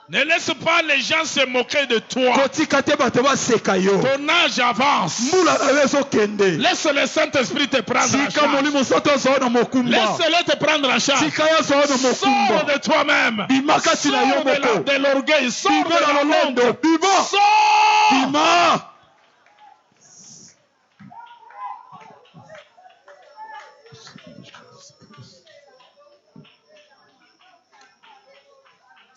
Ne laisse pas les gens se moquer de toi. Ton âge avance. Laisse le Saint-Esprit te prendre en charge. Laisse-le te prendre en charge. Sors de toi-même. Sors de l'orgueil. Sors de la honte. Sors.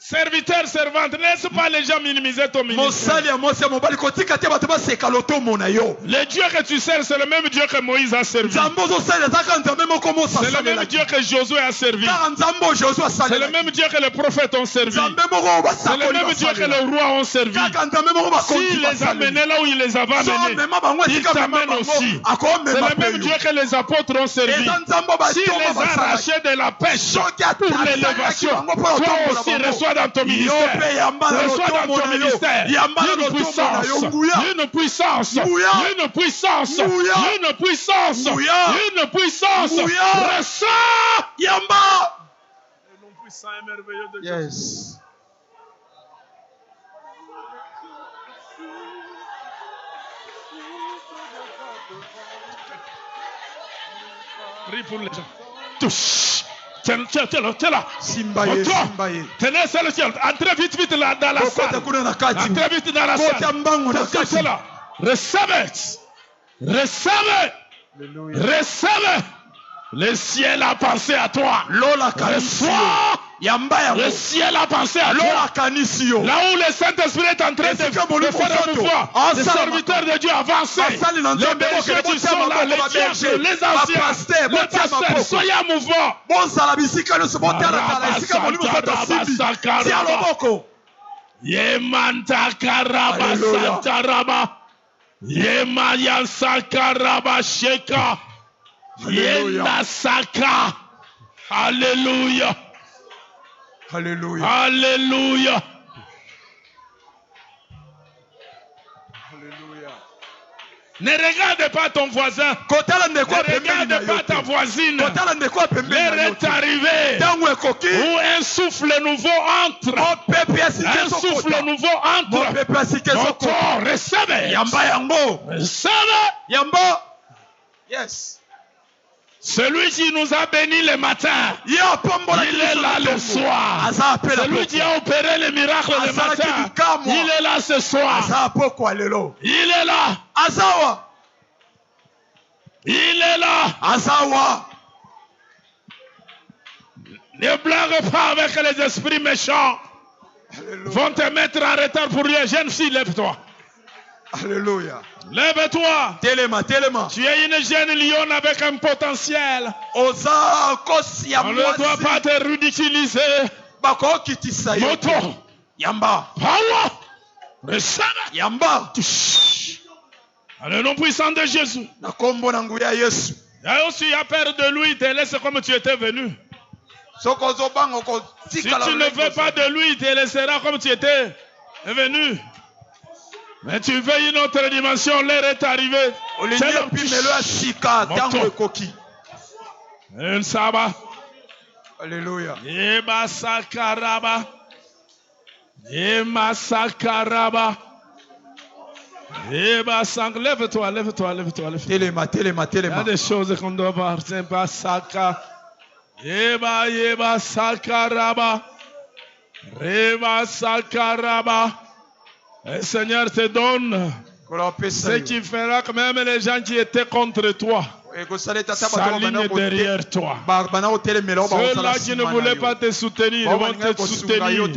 Serviteur, servante, ne laisse pas les gens minimiser ton ministère. Le Dieu que tu sers, c'est le même Dieu que Moïse a servi. C'est le même Dieu que Josué a servi. C'est le même Dieu que les prophètes ont servi. C'est le même Dieu que les rois ont servi. S'il les a menés là où il les avait menés, il t'amène aussi. C'est le même Dieu que les apôtres ont servi. S'il les a arrachés de la pêche pour l'élévation, toi aussi reçois dans ton ministère. Reçois dans ton ministère une puissance, une puissance, une puissance, une puissance, une puissance. Reçois. Yamba. Yes. Prie pour les gens. Touche. Tiens là. Tenez ça le ciel. Entrez vite là dans la salle. Entrez vite dans la salle. Recevez. Le ciel a pensé à toi. Reçois. Le ciel a pensé à toi. Là où le Saint-Esprit est en train de faire un mouvement, les serviteurs de Dieu avancent. Les bergers qui sont là, les diacres, les anciens, les pasteurs, soyez en mouvement. Yemanta karaba santaraba. Yemaya sakaraba sheka. Yenda saka. Alléluia. Alléluia. Alléluia. Alléluia. Ne regarde pas ton voisin. Ne regarde pas ta voisine. L'heure est arrivée où un souffle nouveau entre. Un souffle nouveau entre. Moto, recevez. Recevez. Yes. Celui qui nous a bénis le matin, il est là le soir. Celui qui a opéré les miracles le matin, il est là ce soir. Il est là. Il est là. Ne blague pas avec les esprits méchants. Vont te mettre en retard pour les jeunes filles. Lève-toi. Alléluia. Lève-toi. Téléma. Tu es une jeune lionne avec un potentiel. On ne doit pas te ridiculiser. Moto. Yamba. Power. Recevez. Yamba. Le nom puissant de Jésus. Si tu as peur de lui, il te laisse comme tu étais venu. Si tu ne veux pas de lui, il te laissera comme tu étais venu. Mais tu veux une autre dimension, l'heure est arrivée. Un sabbat. Alléluia. Eba sakaraba. Ema sakaraba. Lève-toi. Téléma. Il y a des choses qu'on doit voir. Eba saka. Eba sakaraba. Reba sakaraba. Le Seigneur te donne ce qui fera que même les gens qui étaient contre toi s'alignent derrière toi. Ceux-là qui ne voulaient pas te soutenir vont te soutenir.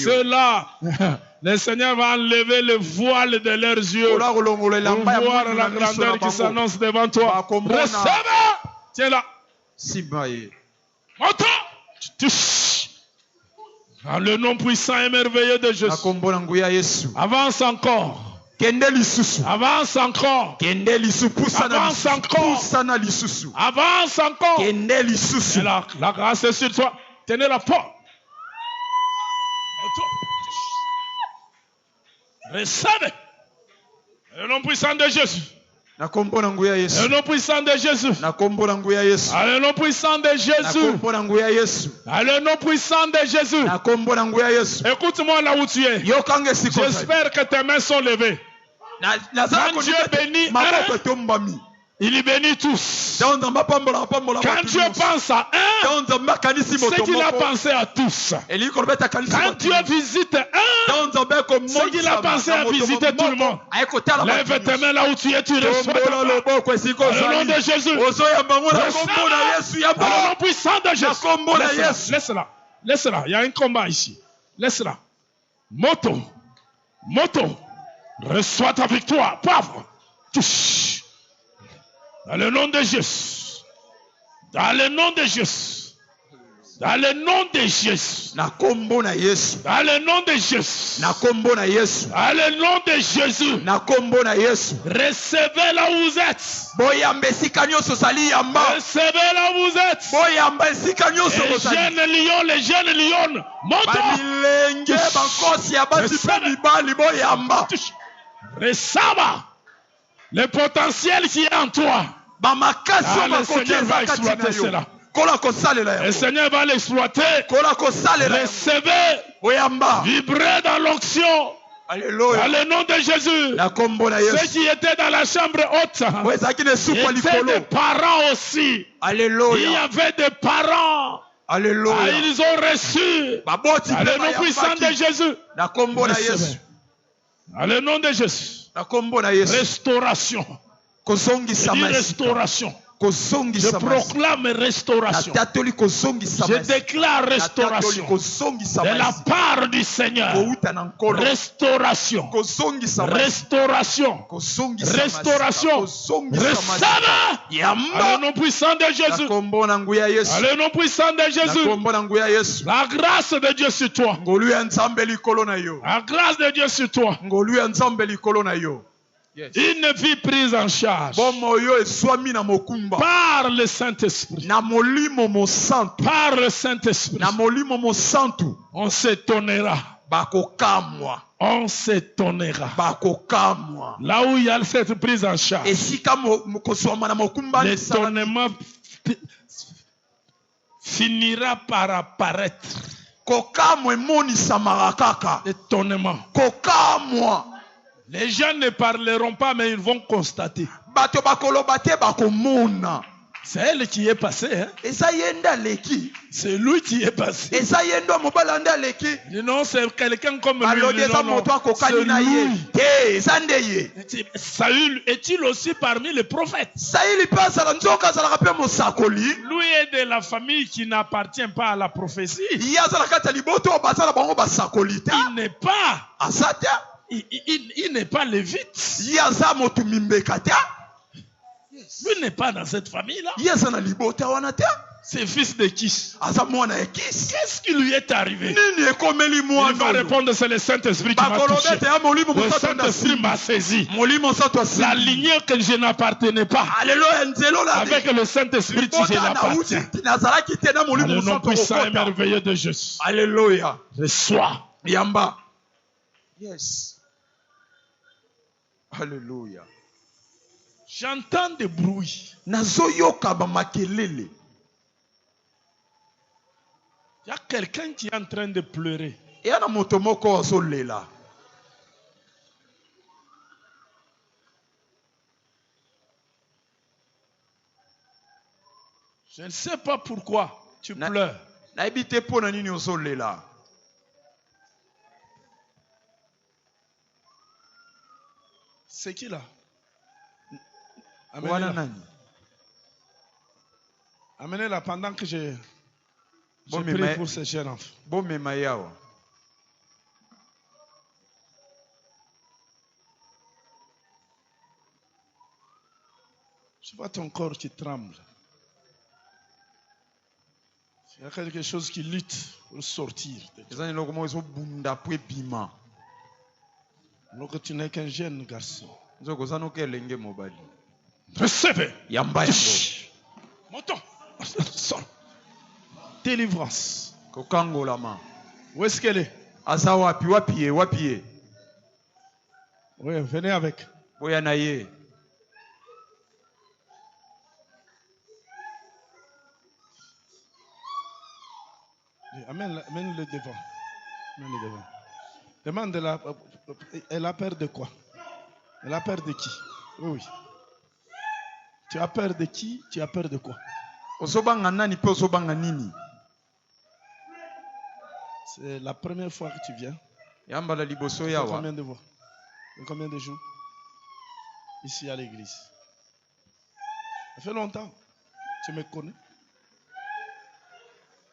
Ceux-là, le Seigneur va enlever le voile de leurs yeux pour voir la grandeur qui s'annonce devant toi. Recevez! Tiens là. Monte! Dans le nom puissant et merveilleux de Jésus. Avance encore. Avance encore. Avance encore. Avance encore. Et la grâce est sur toi. Tenez la porte. Recevez. Le nom puissant de Jésus. Le nom puissant de Jésus. Le nom puissant de Jésus. Le nom puissant de Jésus. Écoute-moi là où tu es. J'espère que tes mains sont levées. Quand Dieu bénit un, il bénit tous. Quand Dieu pense à un, c'est qu'il a pensé à tous. Quand Dieu visite un, c'est qu'il a pensé à visiter tout le monde. Lève tes mains là où tu es, tu reçois. Au nom de Jésus. Au nom puissant de Jésus. Laisse-la. Il y a un combat ici. Laisse-la. Moto. Reçois ta victoire. Pauvre. Touche. Dans le nom de Jésus. Dans le nom de Jésus. Dans le nom de Jésus. Dans le nom de Jésus. Dans le nom de Jésus. Recevez là où vous êtes. Recevez là où vous êtes. Les jeunes lions. Montez. Recevez. Le potentiel qui est en toi. Le Seigneur va exploiter cela. Le Seigneur va l'exploiter. Recevez. Vibrez dans l'onction. Dans le nom de Jésus. Ceux qui étaient dans la chambre haute étaient des parents aussi. Alléluia. Il y avait des parents. Alléluia. Ils ont reçu. Dans le nom puissant de Jésus. Recevez. Dans le nom de Jésus. Restauration. Restauration. Je proclame restauration. Je déclare restauration de la part du Seigneur. Restauration. Restauration. Restauration. Recevez. Le nom puissant de Jésus. Le nom puissant de Jésus. La grâce de Dieu sur toi. La grâce de Dieu sur toi. Yes. Une vie prise en charge par le Saint-Esprit. Par le Saint-Esprit. On s'étonnera. bakokamwa. On s'étonnera. Bakokamwa. Là où il y a cette prise en charge, l'étonnement finira par apparaître. L'étonnement. Les gens ne parleront pas, mais ils vont constater. C'est elle qui est passée. Hein? C'est lui qui est passé. Non, c'est quelqu'un comme lui. Non, c'est lui. Saül est-il aussi parmi les prophètes? Lui est de la famille qui n'appartient pas à la prophétie. Il n'est pas. Il n'est pas lévite. Lui n'est pas dans cette famille-là. C'est fils de qui? Qu'est-ce qui lui est arrivé? Il va répondre, c'est le Saint-Esprit qui m'a touché. Le Saint-Esprit m'a saisi. La lignée que je n'appartenais pas. Avec le Saint-Esprit, je l'appartiens. Le nom puissant et merveilleux de Jésus. Alléluia. Reçois. Yamba. Yes. Alléluia. J'entends des bruits. Nazoyoka ba makelele. Il y a quelqu'un qui est en train de pleurer. Yana motomoko azolela. Je ne sais pas pourquoi tu pleures. Naibite pona nini ozolela. C'est qui là? Amenez-la pendant que je prie pour ces jeunes enfants. Je vois ton corps qui tremble. Il y a quelque chose qui lutte pour sortir. Alors que tu n'es qu'un jeune garçon. Recevez. Monton. Délivrance. Où est-ce qu'elle est? Oui, venez avec. Amène-le devant. Amène-le devant. Demande-la. Elle a peur de quoi? Elle a peur de qui? Oui. Tu as peur de qui? Tu as peur de quoi? C'est la première fois que tu viens. Combien de fois? Combien de jours? Ici à l'église. Ça fait longtemps. Tu me connais?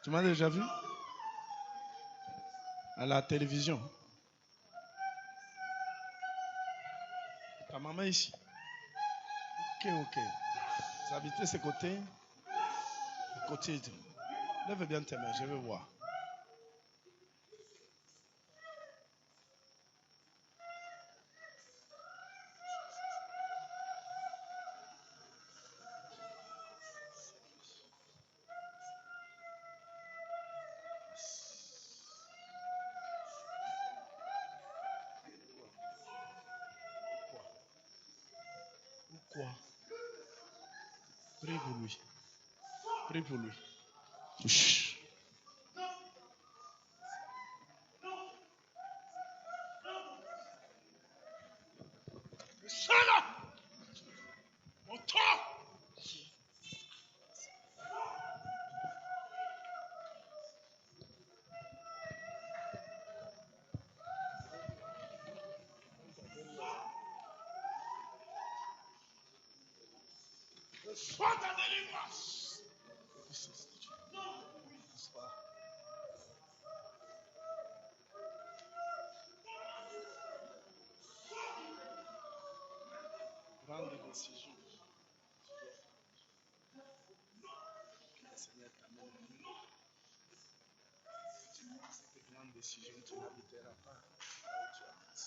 Tu m'as déjà vu? À la télévision. Ta maman est ici. Ok. Vous habitez ce côté. Côté. Lève bien tes mains, je veux voir. Quoi? Prie pour lui. Prie pour lui. Touche. Sana! Mon temps! Sois ta délivrance. Prendre des décisions. Le Seigneur t'amène. Si tu prends cette grande décision, tu n'habiteras pas là où tu habites.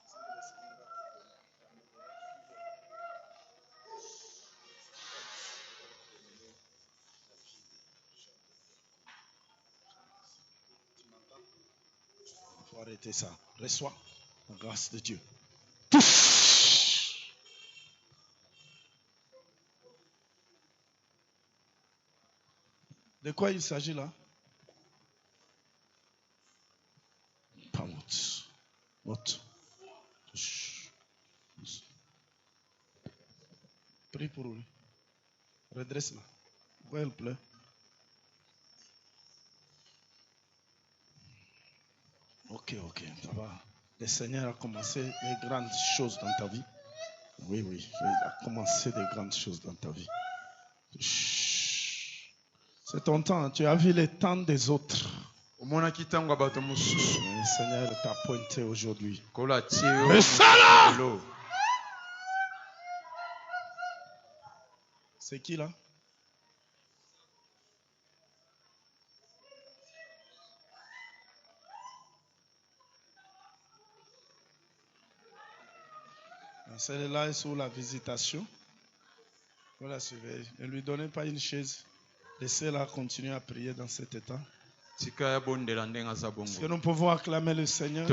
C'est que le Seigneur va tu m'entends? arrêter ça. Reçois la grâce de Dieu. De quoi il s'agit là? Pas monte. Prie pour lui. Redresse-la. Pourquoi elle pleure? Ok, ça va. Le Seigneur a commencé des grandes choses dans ta vie. Oui, il a commencé des grandes choses dans ta vie. C'est ton temps. Tu as vu les temps des autres. Le Seigneur t'a pointé aujourd'hui. Mais ça là! C'est qui là? Celle-là est sous la visitation. Vous la surveillez. Ne lui donnez pas une chaise. Laissez-la continuer à prier dans cet état. Est-ce que nous pouvons acclamer le Seigneur?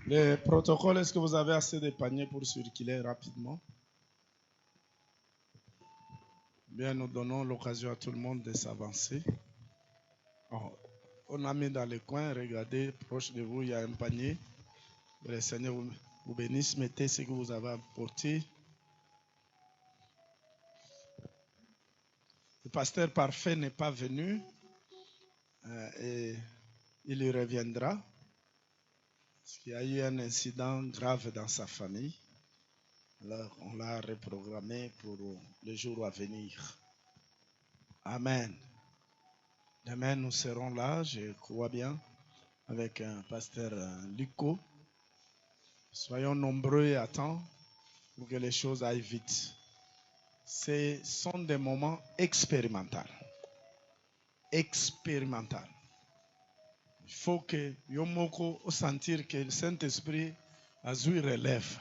Le protocole, est-ce que vous avez assez de paniers pour circuler rapidement? Bien, nous donnons l'occasion à tout le monde de s'avancer. On a mis dans les coins, regardez, proche de vous, il y a un panier. Le Seigneur vous bénisse, mettez ce que vous avez apporté. Le pasteur parfait n'est pas venu et il y reviendra. Parce qu'il y a eu un incident grave dans sa famille. Alors, on l'a reprogrammé pour le jour à venir. Amen. Demain, nous serons là, je crois bien, avec un pasteur Luco. Soyons nombreux et à temps pour que les choses aillent vite. Ce sont des moments expérimentaux. Expérimental. Il faut que Yomoko sentir que le Saint-Esprit a joué relève.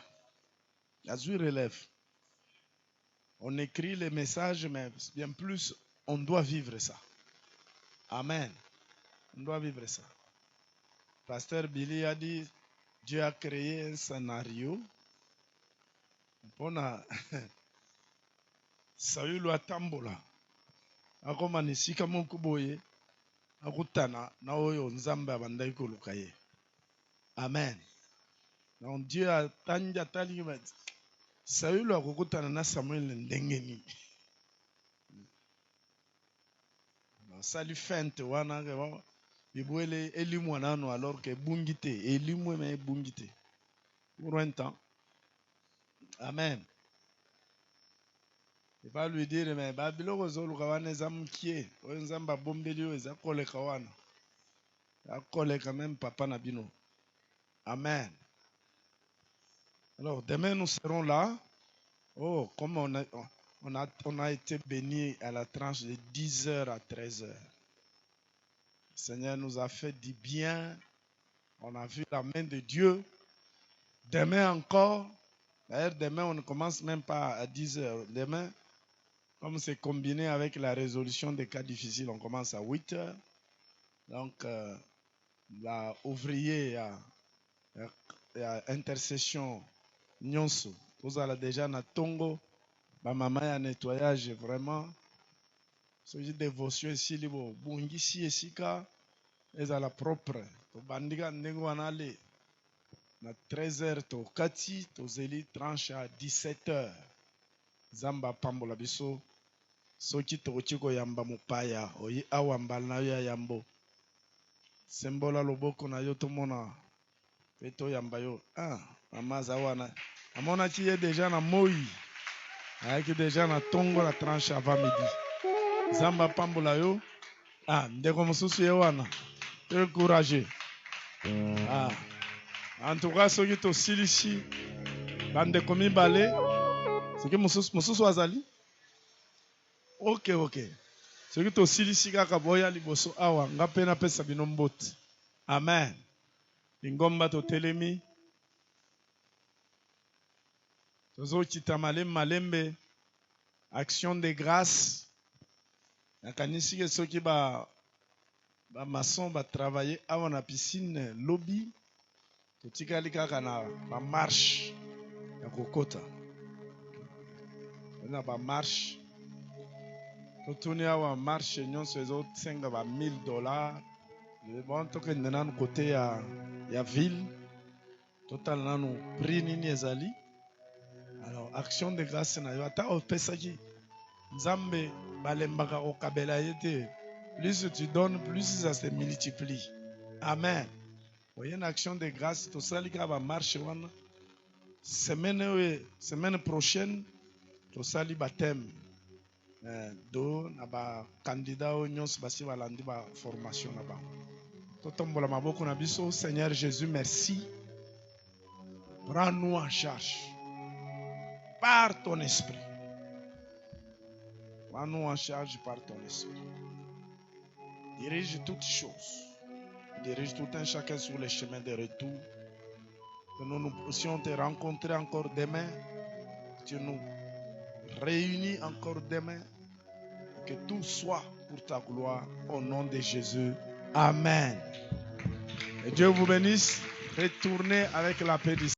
On écrit les messages, mais bien plus, on doit vivre ça. Amen. On doit vivre ça. Pasteur Billy a dit, Dieu a créé un scénario. Pona Saül atambola. Akoma nisika mokuboye. Akutana na oyo nzambe abandai kolukaye. Amen. Donc Dieu a tanja tali Saül akukutana na Samuel ndengeni. Ça lui fait wana ke bibwele elimu nano alors que bungite elimu me bungite pour un temps. Amen. Il va lui dire mais babiloko zolu kawana zamkie o nzamba bombeli o za koleka wana. Ya koleka même papa na bino. Amen. Alors demain nous serons là. Oh, comme on a été béni à la tranche de 10h à 13h. Le Seigneur nous a fait du bien. On a vu la main de Dieu. Demain encore. D'ailleurs, demain, on ne commence même pas à 10h. Demain, comme c'est combiné avec la résolution des cas difficiles, on commence à 8h. Donc, la ouvrier à intercession Nyonso. Vous allez déjà na Tongo. Ma maman a nettoyage vraiment. Ce dévotion ici, libo bungisi esika est à la propre. To bandiga ndengo anale na 13h to kati to zeli tranche à 17h. Zamba pambola biso soki to chiko yamba mupaya oyi awambal na ya yambo. Sembola loboko na yo to mona peto yamba yo. Mama zawana. Amona qui est déjà na moi. Avec déjà na Tongo la tranche avant midi. Zamba pambola yo. Ndeko mususu yewana. Très courageux. En tout cas, ceux qui sont ici, bande komi balé. C'est que mususu azali. Ok. Ceux qui sont ici kaka boya liboso awa ngape na pesa binombote. Amen. Lingomba to telemi. Tozo Kitamale Malembe, action de grâce. Nakanisi ke soki ba maçon ba travailler avant la piscine lobby. Totikali kaka na ba marche ya kokota. Na ba marche. Totuni awa marche nyonso ezosenga ba $1000. Bon toke nanu côté ya ville. Total nanu prix nini ezali. Alors action de grâce na yo ata opesaki Nzambe balembaka okabela yete. Plus tu donnes, plus ça se multiplie. Amen. Voyez une action de grâce, tout ça, il va marcher. Semaine prochaine, tout ça, il va thème. Do, naba candidat au nyons basi balandi ba formation naba. Totombola maboko na biso, Seigneur Jésus, merci. Prends-nous en charge par ton esprit. Prends-nous en charge par ton esprit. Dirige toutes choses. Dirige tout un chacun sur le chemin de retour. Que nous puissions te rencontrer encore demain. Que tu nous réunis encore demain. Que tout soit pour ta gloire. Au nom de Jésus. Amen. Et Dieu vous bénisse. Retournez avec la paix du